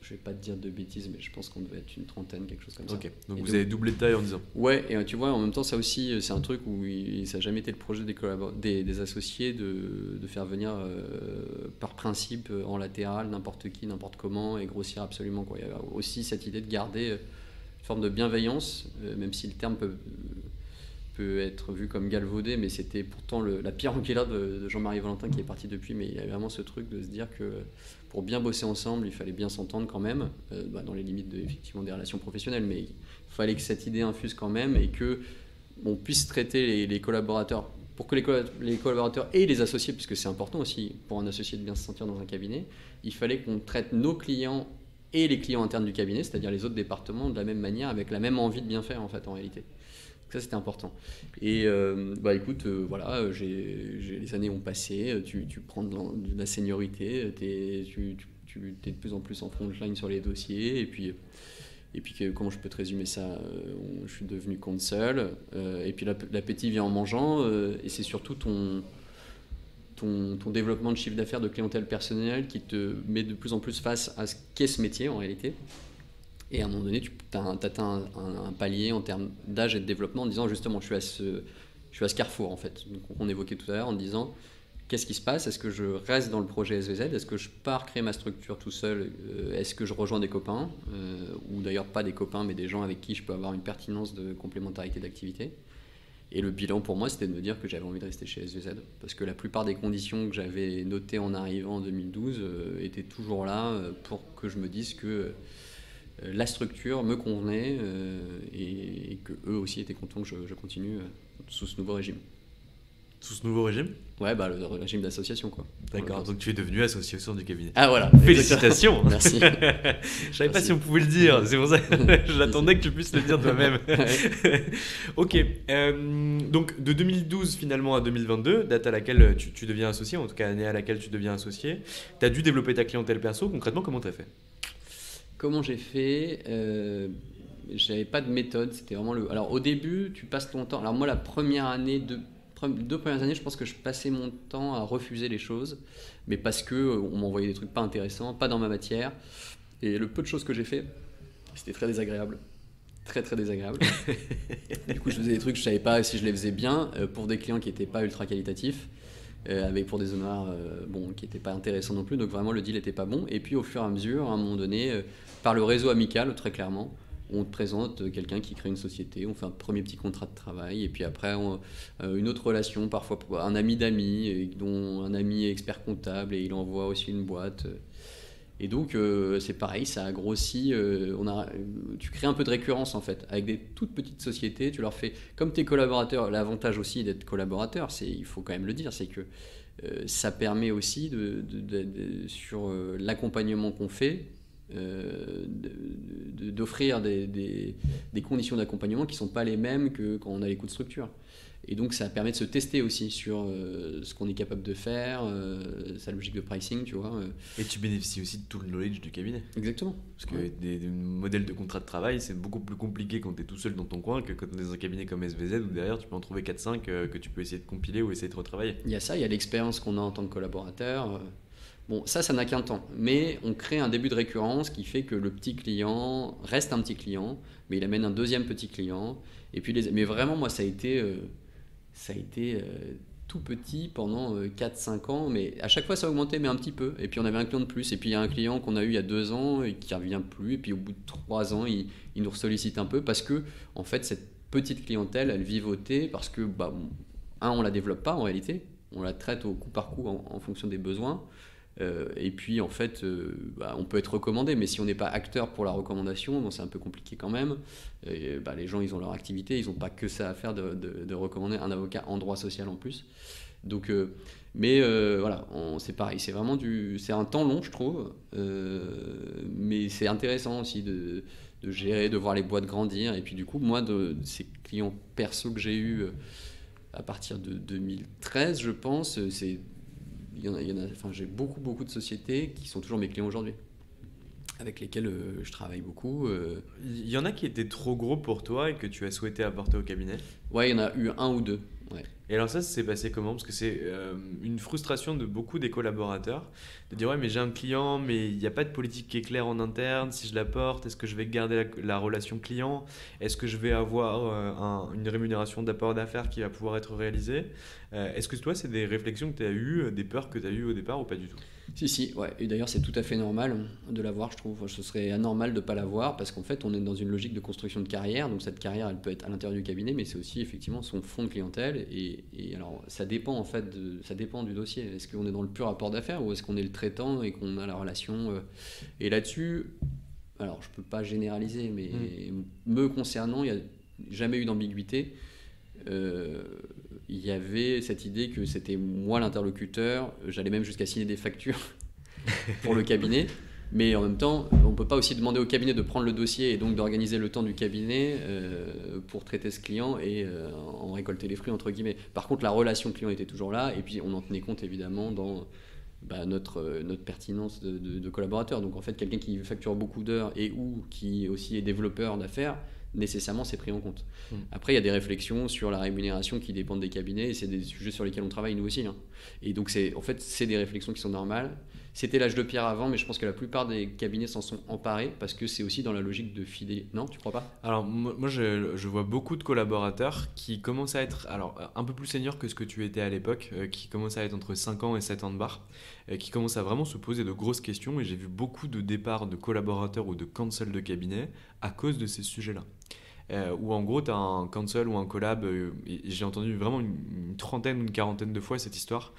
Je ne vais pas te dire de bêtises, mais je pense qu'on devait être une trentaine, quelque chose comme ça. Ok, donc vous avez doublé de taille en 10 ans. Ouais, et tu vois, en même temps, ça aussi, c'est un truc où ça n'a jamais été le projet des associés de faire venir par principe en latéral n'importe qui, n'importe comment et grossir absolument, quoi. Il y a aussi cette idée de garder une forme de bienveillance, même si le terme peut être vu comme galvaudé, mais c'était pourtant la pierre angulaire de Jean-Marie Valentin qui est parti depuis, mais il y a vraiment ce truc de se dire que pour bien bosser ensemble, il fallait bien s'entendre quand même, dans les limites effectivement des relations professionnelles, mais il fallait que cette idée infuse quand même et qu'on puisse traiter les collaborateurs, pour que les collaborateurs et les associés, puisque c'est important aussi pour un associé de bien se sentir dans un cabinet, il fallait qu'on traite nos clients et les clients internes du cabinet, c'est-à-dire les autres départements, de la même manière, avec la même envie de bien faire en fait en réalité. Ça, c'était important. Et écoute, voilà, les années ont passé, tu prends de la seniorité, tu es de plus en plus en front line sur les dossiers, et puis Et puis comment je peux te résumer ça, je suis devenu counsel, et puis l'appétit vient en mangeant, et c'est surtout ton développement de chiffre d'affaires de clientèle personnelle qui te met de plus en plus face à ce qu'est ce métier en réalité. Et à un moment donné, tu as atteint un palier en termes d'âge et de développement en disant justement je suis à ce carrefour en fait. Donc, on évoquait tout à l'heure en disant qu'est-ce qui se passe ? Est-ce que je reste dans le projet SVZ ? Est-ce que je pars créer ma structure tout seul ? Est-ce que je rejoins des copains ? Ou d'ailleurs pas des copains mais des gens avec qui je peux avoir une pertinence de complémentarité d'activité ? Et le bilan pour moi, c'était de me dire que j'avais envie de rester chez SVZ. Parce que la plupart des conditions que j'avais notées en arrivant en 2012 étaient toujours là pour que je me dise que la structure me convenait et que eux aussi étaient contents que je continue sous ce nouveau régime. Sous ce nouveau régime ? Ouais, le régime d'association, quoi. D'accord, donc tu es devenu association du cabinet. Ah voilà. Félicitations. Merci. Je savais pas si on pouvait le dire, c'est pour ça que j'attendais que tu puisses le dire toi-même. Ok, donc de 2012 finalement à 2022, date à laquelle tu deviens associé, en tout cas année à laquelle tu deviens associé, tu as dû développer ta clientèle perso. Concrètement, comment tu as fait ? Comment j'ai fait j'avais pas de méthode, c'était vraiment Alors au début, tu passes ton temps... Alors moi, la première année, deux premières années, je pense que je passais mon temps à refuser les choses, mais parce que on m'envoyait des trucs pas intéressants, pas dans ma matière, et le peu de choses que j'ai fait, c'était très désagréable. Très très désagréable. Du coup, je faisais des trucs, je savais pas si je les faisais bien, pour des clients qui étaient pas ultra qualitatifs, avec pour des honoraires qui n'étaient pas intéressants non plus, donc vraiment le deal n'était pas bon. Et puis au fur et à mesure, à un moment donné, par le réseau amical, très clairement, on te présente quelqu'un qui crée une société, on fait un premier petit contrat de travail, et puis après une autre relation, parfois un ami d'amis, dont un ami est expert comptable et il envoie aussi une boîte. Et donc c'est pareil, ça a grossi, tu crées un peu de récurrence en fait, avec des toutes petites sociétés, tu leur fais, comme tes collaborateurs, l'avantage aussi d'être collaborateur, il faut quand même le dire, c'est que ça permet aussi sur l'accompagnement qu'on fait, d'offrir des conditions d'accompagnement qui ne sont pas les mêmes que quand on a les coûts de structure. Et donc ça permet de se tester aussi sur ce qu'on est capable de faire, sa logique de pricing, tu vois. Et tu bénéficies aussi de tout le knowledge du cabinet. Exactement. Parce que des modèles de contrat de travail, c'est beaucoup plus compliqué quand tu es tout seul dans ton coin que quand tu es dans un cabinet comme SVZ où derrière tu peux en trouver 4-5 que tu peux essayer de compiler ou essayer de retravailler. Il y a ça, il y a l'expérience qu'on a en tant que collaborateur. Bon, ça n'a qu'un temps. Mais on crée un début de récurrence qui fait que le petit client reste un petit client, mais il amène un deuxième petit client. Et puis mais vraiment, moi, ça a été tout petit pendant 4-5 ans, mais à chaque fois ça augmentait, mais un petit peu. Et puis on avait un client de plus, et puis il y a un client qu'on a eu il y a 2 ans et qui ne revient plus, et puis au bout de 3 ans, il nous sollicite un peu parce que en fait, cette petite clientèle, elle vivotait parce que, on ne la développe pas en réalité, on la traite au coup par coup en fonction des besoins. Et puis en fait on peut être recommandé, mais si on n'est pas acteur pour la recommandation, c'est un peu compliqué quand même. Et, les gens, ils ont leur activité, ils n'ont pas que ça à faire de recommander un avocat en droit social en plus. Donc voilà, c'est pareil, c'est vraiment c'est un temps long, je trouve, mais c'est intéressant aussi de gérer, de voir les boîtes grandir. Et puis du coup, moi, de ces clients perso que j'ai eu à partir de 2013, je pense, j'ai beaucoup de sociétés qui sont toujours mes clients aujourd'hui, avec lesquelles je travaille beaucoup. Il y en a qui étaient trop gros pour toi et que tu as souhaité apporter au cabinet ? Ouais, il y en a eu 1 ou 2. Ouais. Et alors ça s'est passé comment ? Parce que c'est une frustration de beaucoup des collaborateurs, de dire ouais mais j'ai un client mais il n'y a pas de politique qui est claire en interne, si je l'apporte, est-ce que je vais garder la relation client ? Est-ce que je vais avoir une rémunération d'apport d'affaires qui va pouvoir être réalisée ? Est-ce que toi c'est des réflexions que tu as eues, des peurs que tu as eues au départ ou pas du tout ? Si, ouais. Et d'ailleurs c'est tout à fait normal de l'avoir, je trouve. Ce serait anormal de ne pas l'avoir parce qu'en fait on est dans une logique de construction de carrière, donc cette carrière elle peut être à l'intérieur du cabinet, mais c'est aussi effectivement son fonds de clientèle. Et alors ça dépend en fait, ça dépend du dossier. Est-ce qu'on est dans le pur apport d'affaires ou est-ce qu'on est le traitant et qu'on a la relation Et là-dessus, alors je peux pas généraliser, mais me concernant, il n'y a jamais eu d'ambiguïté. Il y avait cette idée que c'était moi l'interlocuteur, j'allais même jusqu'à signer des factures pour le cabinet, mais en même temps on ne peut pas aussi demander au cabinet de prendre le dossier et donc d'organiser le temps du cabinet pour traiter ce client et en récolter les fruits entre guillemets. Par contre la relation client était toujours là et puis on en tenait compte évidemment dans notre pertinence de collaborateur. Donc en fait, quelqu'un qui facture beaucoup d'heures et ou qui aussi est développeur d'affaires, nécessairement c'est pris en compte. Après, il y a des réflexions sur la rémunération qui dépendent des cabinets et c'est des sujets sur lesquels on travaille nous aussi. Et donc c'est des réflexions qui sont normales. C'était l'âge de pierre avant, mais je pense que la plupart des cabinets s'en sont emparés parce que c'est aussi dans la logique de fidélité. Non, tu crois pas? Alors moi je vois beaucoup de collaborateurs qui commencent à être un peu plus seniors que ce que tu étais à l'époque, qui commencent à être entre 5 ans et 7 ans de bar, qui commencent à vraiment se poser de grosses questions, et j'ai vu beaucoup de départs de collaborateurs ou de cancel de cabinet à cause de ces sujets-là. Où en gros tu as un cancel ou un collab, et j'ai entendu vraiment une trentaine ou une quarantaine de fois cette histoire,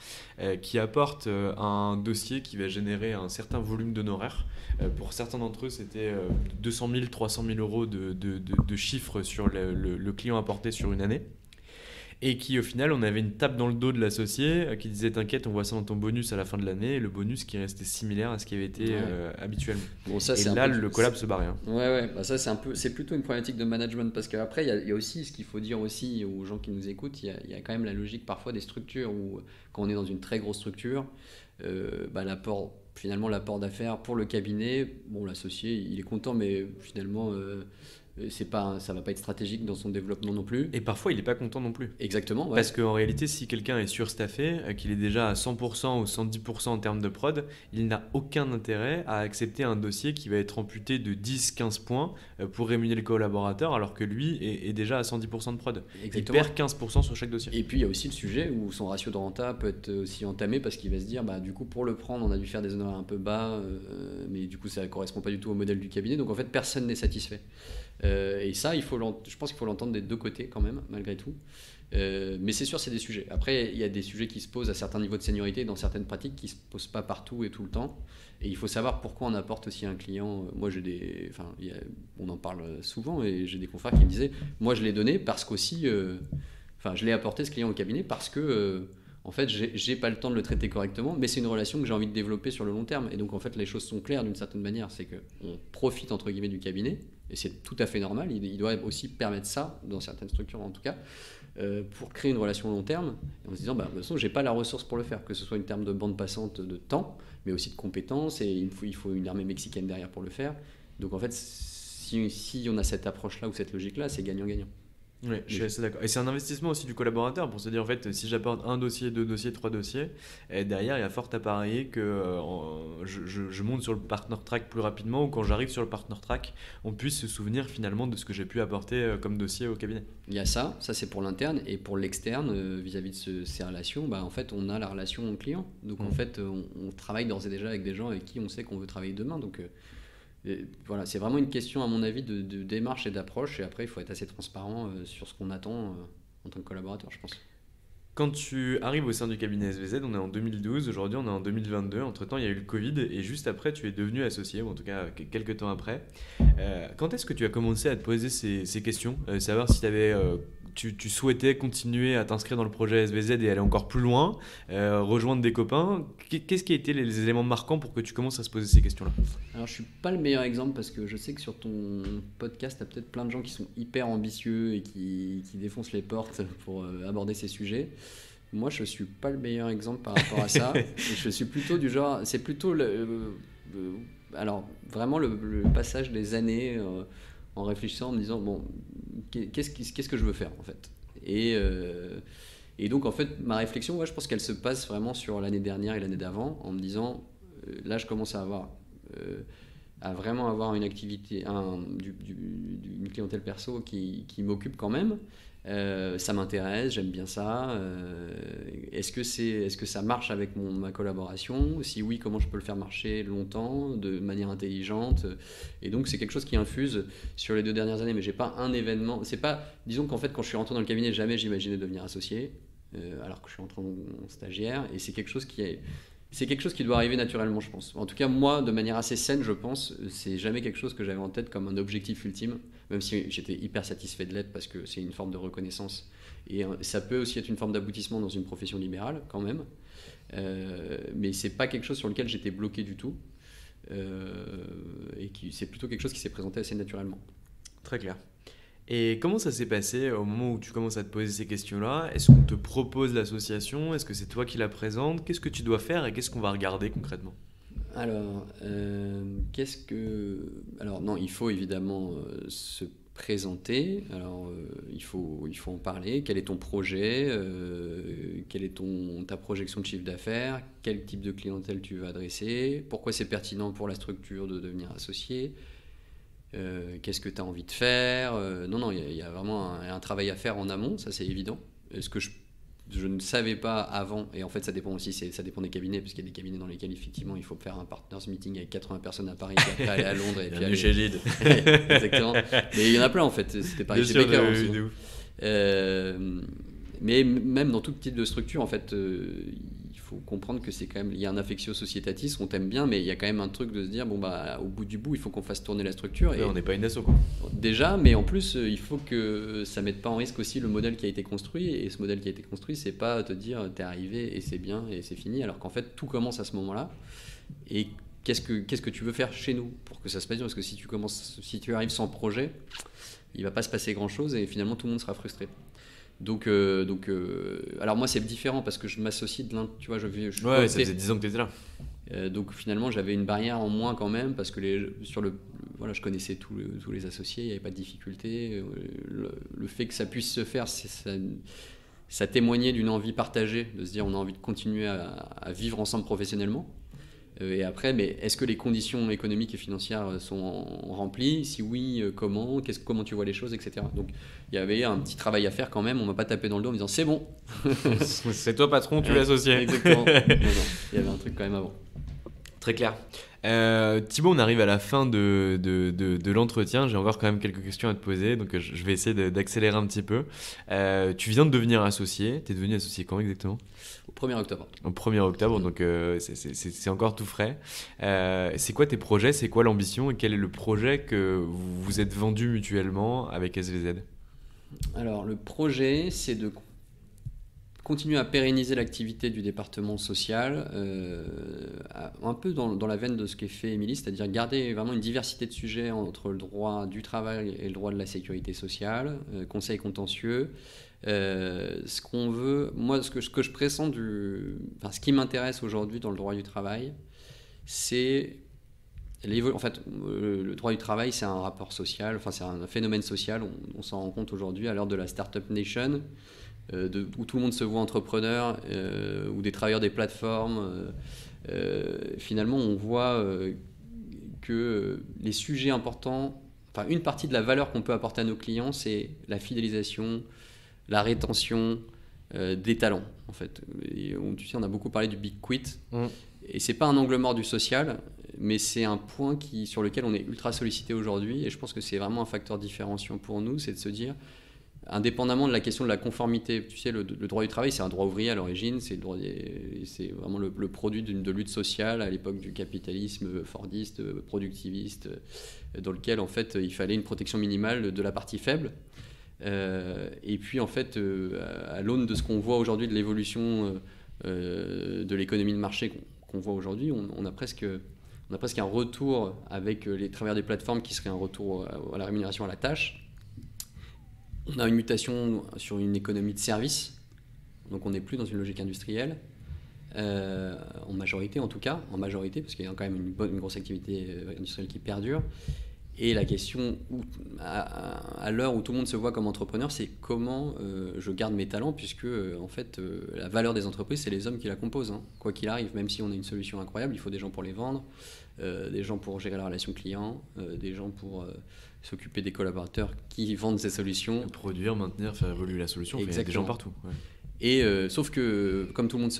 qui apporte un dossier qui va générer un certain volume d'honoraires. Pour certains d'entre eux c'était 200 000, 300 000 euros de chiffres sur le client apporté sur une année. Et qui au final on avait une tape dans le dos de l'associé qui disait t'inquiète, on voit ça dans ton bonus à la fin de l'année, et le bonus qui restait similaire à ce qui avait été habituellement. Bon, ça, et c'est là le collab se barrait. Ouais, bah ça c'est plutôt une problématique de management, parce qu'après il y a aussi ce qu'il faut dire aussi aux gens qui nous écoutent, il y a quand même la logique parfois des structures où quand on est dans une très grosse structure, l'apport d'affaires pour le cabinet, bon, l'associé il est content, mais finalement ça va pas être stratégique dans son développement non plus. Et parfois il est pas content non plus. Exactement, ouais. Parce qu'en réalité, si quelqu'un est surstaffé, qu'il est déjà à 100% ou 110% en termes de prod, il n'a aucun intérêt à accepter un dossier qui va être amputé de 10-15 points pour rémunérer le collaborateur, alors que lui est déjà à 110% de prod. Exactement. Il perd 15% sur chaque dossier. Et puis il y a aussi le sujet où son ratio de renta peut être aussi entamé, parce qu'il va se dire du coup pour le prendre on a dû faire des honoraires un peu bas, mais du coup ça ne correspond pas du tout au modèle du cabinet, donc en fait personne n'est satisfait. Et ça, je pense qu'il faut l'entendre des deux côtés quand même, malgré tout. Mais c'est sûr, c'est des sujets. Après, il y a des sujets qui se posent à certains niveaux de seniorité dans certaines pratiques qui ne se posent pas partout et tout le temps. Et il faut savoir pourquoi on apporte aussi un client. Moi, on en parle souvent, et j'ai des confrères qui me disaient, moi je l'ai donné parce qu'aussi, je l'ai apporté ce client au cabinet parce que en fait, j'ai pas le temps de le traiter correctement, mais c'est une relation que j'ai envie de développer sur le long terme. Et donc, en fait, les choses sont claires d'une certaine manière. C'est qu'on profite, entre guillemets, du cabinet, et c'est tout à fait normal. Il doit aussi permettre ça, dans certaines structures en tout cas, pour créer une relation long terme, en se disant, de toute façon, j'ai pas la ressource pour le faire, que ce soit une terme de bande passante de temps, mais aussi de compétences, et il faut une armée mexicaine derrière pour le faire. Donc, en fait, si on a cette approche-là ou cette logique-là, c'est gagnant-gagnant. Oui, je suis assez d'accord. Et c'est un investissement aussi du collaborateur pour se dire, en fait, si j'apporte un dossier, deux dossiers, trois dossiers, et derrière, il y a fort à parier que je monte sur le partner track plus rapidement, ou quand j'arrive sur le partner track, on puisse se souvenir finalement de ce que j'ai pu apporter comme dossier au cabinet. Il y a ça c'est pour l'interne, et pour l'externe, vis-à-vis de ces relations, en fait, on a la relation client. Donc en fait, on travaille d'ores et déjà avec des gens avec qui on sait qu'on veut travailler demain. Donc voilà, c'est vraiment une question, à mon avis, de démarche et d'approche. Et après, il faut être assez transparent sur ce qu'on attend en tant que collaborateur, je pense. Quand tu arrives au sein du cabinet SVZ, on est en 2012, aujourd'hui on est en 2022. Entre-temps, il y a eu le Covid, et juste après, tu es devenu associé, ou en tout cas quelques temps après. Quand est-ce que tu as commencé à te poser ces questions, savoir si tu souhaitais continuer à t'inscrire dans le projet SVZ et aller encore plus loin, rejoindre des copains? Qu'est-ce qui a été les éléments marquants pour que tu commences à se poser ces questions-là? Alors, je suis pas le meilleur exemple, parce que je sais que sur ton podcast, tu as peut-être plein de gens qui sont hyper ambitieux et qui défoncent les portes pour aborder ces sujets. Moi, je suis pas le meilleur exemple par rapport à ça. Je suis plutôt du genre, c'est plutôt alors vraiment le passage des années en réfléchissant, en me disant, bon, qu'est-ce que je veux faire en fait. Et donc en fait, ma réflexion, je pense qu'elle se passe vraiment sur l'année dernière et l'année d'avant, en me disant, là je commence à vraiment avoir une activité, une clientèle perso qui m'occupe quand même. Ça m'intéresse, j'aime bien ça. Est-ce que ça marche avec ma collaboration? Si oui, comment je peux le faire marcher longtemps, de manière intelligente? Et donc c'est quelque chose qui infuse sur les 2 dernières années, mais j'ai pas un événement. C'est pas, disons qu'en fait, quand je suis rentré dans le cabinet, jamais j'imaginais devenir associé, alors que je suis rentré en stagiaire, et c'est quelque chose qui doit arriver naturellement, je pense. En tout cas, moi, de manière assez saine, je pense, c'est jamais quelque chose que j'avais en tête comme un objectif ultime, même si j'étais hyper satisfait de l'être, parce que c'est une forme de reconnaissance. Et ça peut aussi être une forme d'aboutissement dans une profession libérale, quand même. Mais c'est pas quelque chose sur lequel j'étais bloqué du tout. Et c'est plutôt quelque chose qui s'est présenté assez naturellement. Très clair. Et comment ça s'est passé au moment où tu commences à te poser ces questions-là? Est-ce qu'on te propose l'association? Est-ce que c'est toi qui la présente? Qu'est-ce que tu dois faire et qu'est-ce qu'on va regarder concrètement? Alors, Alors non, il faut évidemment se présenter. Alors, il faut en parler. Quel est ton projet? Quelle est ta projection de chiffre d'affaires? Quel type de clientèle tu veux adresser? Pourquoi c'est pertinent pour la structure de devenir associé? Qu'est-ce que tu as envie de faire? Non, il y a vraiment un travail à faire en amont, ça c'est évident. Ce que je ne savais pas avant, et en fait ça dépend aussi, ça dépend des cabinets, parce qu'il y a des cabinets dans lesquels effectivement il faut faire un partners meeting avec 80 personnes à Paris, puis après aller à Londres et puis aller chez Lead. Exactement. Mais il y en a plein en fait, c'était pareil chez Baker aussi. Mais même dans tout type de structure, en fait, il faut comprendre que c'est quand même, il y a un affectio societatis, on t'aime bien, mais il y a quand même un truc de se dire, bon bah, au bout du bout, il faut qu'on fasse tourner la structure. Ouais, on n'est pas une asso, quoi. Déjà, mais en plus, il faut que ça mette pas en risque aussi le modèle qui a été construit. Et ce modèle qui a été construit, c'est pas te dire, t'es arrivé et c'est bien et c'est fini, alors qu'en fait, tout commence à ce moment-là. Et qu'est-ce que tu veux faire chez nous pour que ça se passe bien? Parce que si tu arrives sans projet, il va pas se passer grand-chose et finalement tout le monde sera frustré. Donc, alors moi c'est différent parce que je m'associe tu vois, je suis ouais, ça faisait 10 ans que tu étais là. donc finalement j'avais une barrière en moins quand même parce que voilà, je connaissais tous les associés, il n'y avait pas de difficulté. Le fait que ça puisse se faire, ça témoignait d'une envie partagée, de se dire on a envie de continuer à vivre ensemble professionnellement. Et après, mais est-ce que les conditions économiques et financières sont remplies? Si oui, comment? Comment tu vois les choses, etc. Donc il y avait un petit travail à faire quand même. On m'a pas tapé dans le dos en me disant c'est bon. C'est toi patron, tu l'associé. Exactement. Non, il y avait un truc quand même avant. Très clair. Thibaut, on arrive à la fin de l'entretien. J'ai encore quand même quelques questions à te poser, donc je vais essayer d'accélérer un petit peu. Tu viens de devenir associé. Tu es devenu associé quand exactement? Au 1er octobre. Au 1er octobre, donc c'est encore tout frais. C'est quoi tes projets? C'est quoi l'ambition? Et quel est le projet que vous vous êtes vendu mutuellement avec SVZ? Alors, le projet, c'est de continuer à pérenniser l'activité du département social, un peu dans la veine de ce qu'est fait Émilie, c'est-à-dire garder vraiment une diversité de sujets entre le droit du travail et le droit de la sécurité sociale, conseil contentieux. Ce qu'on veut, moi, ce que je pressens ce qui m'intéresse aujourd'hui dans le droit du travail, c'est en fait, le droit du travail, c'est un rapport social, enfin c'est un phénomène social. On s'en rend compte aujourd'hui à l'heure de la Startup Nation. Où tout le monde se voit entrepreneur, ou des travailleurs des plateformes. Finalement, on voit que les sujets importants, enfin une partie de la valeur qu'on peut apporter à nos clients, c'est la fidélisation, la rétention des talents, en fait. Tu sais, on a beaucoup parlé du Big Quit, et c'est pas un angle mort du social, mais c'est un point sur lequel on est ultra sollicité aujourd'hui, et je pense que c'est vraiment un facteur différenciant pour nous, c'est de se dire, indépendamment de la question de la conformité, tu sais, le droit du travail, c'est un droit ouvrier à l'origine, c'est vraiment le produit de lutte sociale à l'époque du capitalisme fordiste, productiviste, dans lequel en fait il fallait une protection minimale de la partie faible. Et puis en fait, à l'aune de ce qu'on voit aujourd'hui de l'évolution de l'économie de marché qu'on voit aujourd'hui, on a presque un retour avec les travailleurs des plateformes qui serait un retour à la rémunération à la tâche. On a une mutation sur une économie de service, donc on n'est plus dans une logique industrielle, en majorité en tout cas, parce qu'il y a quand même une grosse activité industrielle qui perdure. Et la question, à l'heure où tout le monde se voit comme entrepreneur, c'est comment je garde mes talents, puisque en fait, la valeur des entreprises, c'est les hommes qui la composent. Hein. Quoi qu'il arrive, même si on a une solution incroyable, il faut des gens pour les vendre, des gens pour gérer la relation client, des gens pour s'occuper des collaborateurs qui vendent ces solutions. Produire, maintenir, faire évoluer la solution, il y a des gens partout. Ouais. Et sauf que comme tout le monde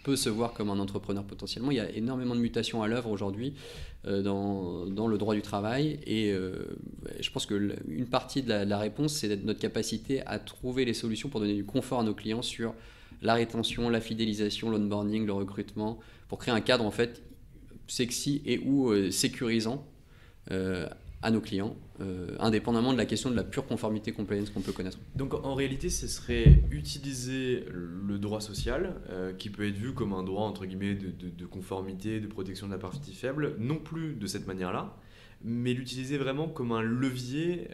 peut se voir comme un entrepreneur potentiellement, il y a énormément de mutations à l'œuvre aujourd'hui dans le droit du travail, et je pense qu'une partie de la réponse, c'est notre capacité à trouver les solutions pour donner du confort à nos clients sur la rétention, la fidélisation, l'onboarding, le recrutement, pour créer un cadre en fait sexy et ou sécurisant à nos clients, indépendamment de la question de la pure conformité compliance qu'on peut connaître. Donc en réalité, ce serait utiliser le droit social, qui peut être vu comme un droit entre guillemets de conformité, de protection de la partie faible, non plus de cette manière-là, mais l'utiliser vraiment comme un levier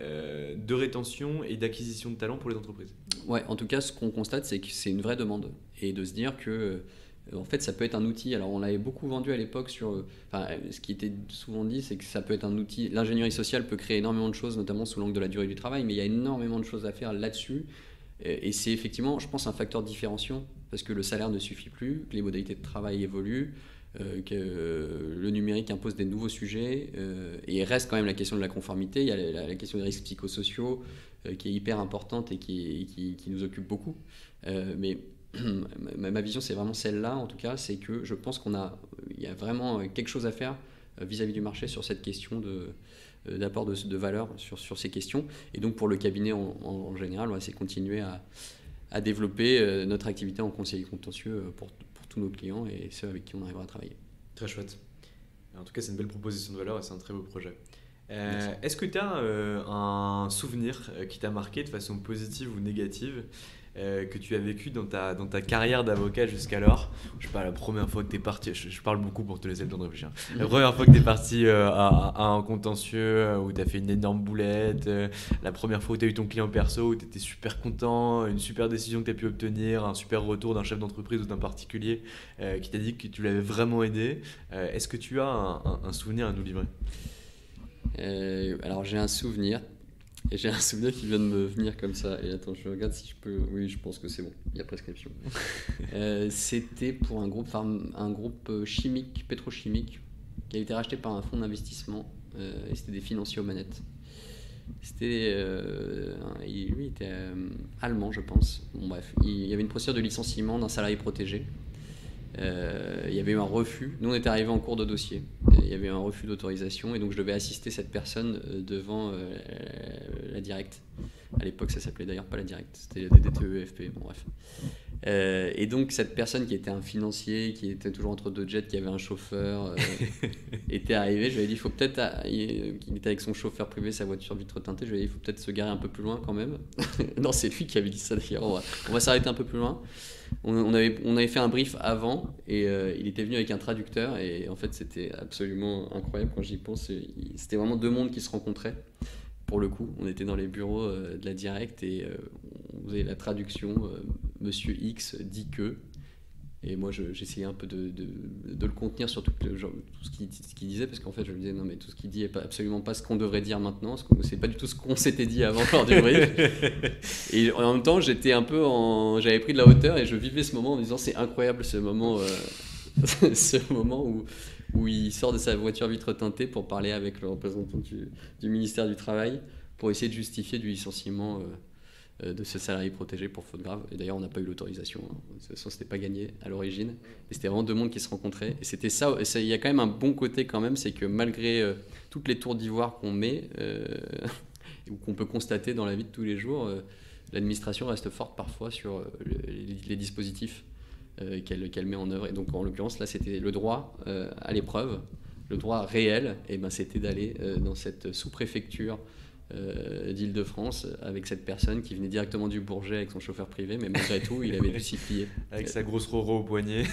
de rétention et d'acquisition de talents pour les entreprises. Ouais, en tout cas, ce qu'on constate, c'est que c'est une vraie demande. Et de se dire que, en fait, ça peut être un outil. Alors, on l'avait beaucoup vendu à l'époque sur. Ce qui était souvent dit, c'est que ça peut être un outil. L'ingénierie sociale peut créer énormément de choses, notamment sous l'angle de la durée du travail, mais il y a énormément de choses à faire là-dessus. Et c'est effectivement, je pense, un facteur de différenciation, parce que le salaire ne suffit plus, que les modalités de travail évoluent, que le numérique impose des nouveaux sujets, et il reste quand même la question de la conformité. Il y a la question des risques psychosociaux qui est hyper importante et qui nous occupe beaucoup. Mais ma vision, c'est vraiment celle-là, en tout cas, c'est que je pense il y a vraiment quelque chose à faire vis-à-vis du marché sur cette question d'apport de valeur sur ces questions. Et donc, pour le cabinet en général, c'est continuer à développer notre activité en conseiller contentieux pour tous nos clients et ceux avec qui on arrivera à travailler. Très chouette. En tout cas, c'est une belle proposition de valeur et c'est un très beau projet. Est-ce que tu as un souvenir qui t'a marqué de façon positive ou négative que tu as vécu dans ta carrière d'avocat jusqu'alors? Je sais pas, la première fois que tu es parti, je parle beaucoup pour te laisser le temps de réfléchir. La première fois que tu es parti à un contentieux où tu as fait une énorme boulette, la première fois où tu as eu ton client perso, où tu étais super content, une super décision que tu as pu obtenir, un super retour d'un chef d'entreprise ou d'un particulier qui t'a dit que tu l'avais vraiment aidé. Est-ce que tu as un souvenir à nous livrer? Alors j'ai un souvenir. Et j'ai un souvenir qui vient de me venir comme ça. Et attends, je regarde si je peux. Oui, je pense que c'est bon. Il y a prescription. C'était pour un groupe chimique, pétrochimique, qui a été racheté par un fonds d'investissement. Et c'était des financiers aux manettes. Lui était allemand, je pense. Bon, bref, il y avait une procédure de licenciement d'un salarié protégé. Il y avait eu un refus. Nous, on était arrivés en cours de dossier. Il y avait eu un refus d'autorisation et donc je devais assister cette personne devant la directe. À l'époque, ça s'appelait d'ailleurs pas la directe, c'était la DDTEFP. Bon, bref. Et donc, cette personne qui était un financier, qui était toujours entre deux jets, qui avait un chauffeur, était arrivé. Je lui ai dit, il faut peut-être. Il était avec son chauffeur privé, sa voiture vitre teintée. Je lui ai dit, il faut peut-être se garer un peu plus loin quand même. Non, c'est lui qui avait dit ça d'ailleurs. On va s'arrêter un peu plus loin. On avait fait un brief avant et il était venu avec un traducteur et en fait c'était absolument incroyable quand j'y pense. C'était vraiment deux mondes qui se rencontraient. Pour le coup, on était dans les bureaux de la directe et on faisait la traduction. Monsieur X dit que. Et moi j'essayais un peu de le contenir sur tout ce qu'il disait, parce qu'en fait je me disais non mais tout ce qu'il dit est absolument pas ce qu'on devrait dire maintenant, c'est pas du tout ce qu'on s'était dit avant lors du brief. Et en même temps j'avais pris de la hauteur et je vivais ce moment en me disant c'est incroyable ce moment, ce moment où il sort de sa voiture vitre teintée pour parler avec le représentant du ministère du Travail pour essayer de justifier du licenciement de ce salarié protégé pour faute grave. Et d'ailleurs, on n'a pas eu l'autorisation. De toute façon, c'était pas gagné à l'origine. Et c'était vraiment deux mondes qui se rencontraient. Et c'était ça. Et il y a quand même un bon côté quand même, c'est que malgré toutes les tours d'ivoire qu'on met, ou qu'on peut constater dans la vie de tous les jours, l'administration reste forte parfois sur les dispositifs qu'elle met en œuvre. Et donc, en l'occurrence, là, c'était le droit à l'épreuve, le droit réel. Et ben, c'était d'aller dans cette sous-préfecture d'Île-de-France avec cette personne qui venait directement du Bourget avec son chauffeur privé, mais malgré tout il avait dû s'y plier avec sa grosse roro au poignet.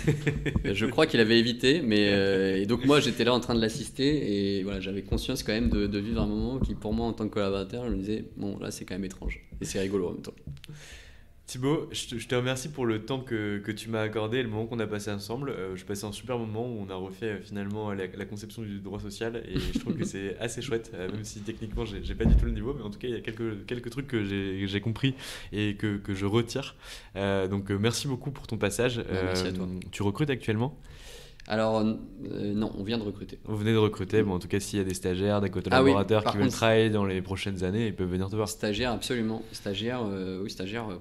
Je crois qu'il avait évité, mais et donc moi j'étais là en train de l'assister et voilà, j'avais conscience quand même de vivre un moment qui pour moi en tant que collaborateur je me disais bon là c'est quand même étrange et c'est rigolo en même temps. Thibaut, je te remercie pour le temps que tu m'as accordé et le moment qu'on a passé ensemble. Je passais un super moment où on a refait finalement la conception du droit social et je trouve que c'est assez chouette, même si techniquement j'ai pas du tout le niveau, mais en tout cas il y a quelques trucs que j'ai compris et que je retire. Donc merci beaucoup pour ton passage. Merci à toi. Tu recrutes actuellement ? Alors non, on vient de recruter. Vous venez de recruter, bon, en tout cas s'il y a des stagiaires, des collaborateurs qui veulent travailler dans les prochaines années, ils peuvent venir te voir. Stagiaire, absolument. Stagiaire,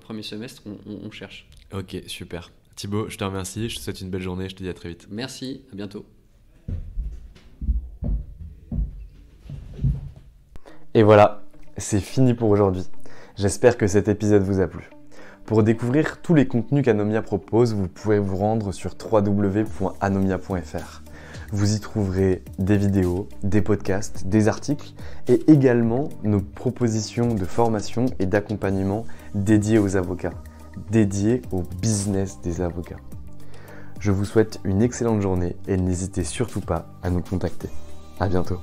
premier semestre, on cherche. Ok, super. Thibaut, je te remercie, je te souhaite une belle journée, je te dis à très vite. Merci, à bientôt. Et voilà, c'est fini pour aujourd'hui. J'espère que cet épisode vous a plu. Pour découvrir tous les contenus qu'Anomia propose, vous pouvez vous rendre sur www.anomia.fr. Vous y trouverez des vidéos, des podcasts, des articles et également nos propositions de formation et d'accompagnement dédiées aux avocats, dédiées au business des avocats. Je vous souhaite une excellente journée et n'hésitez surtout pas à nous contacter. À bientôt.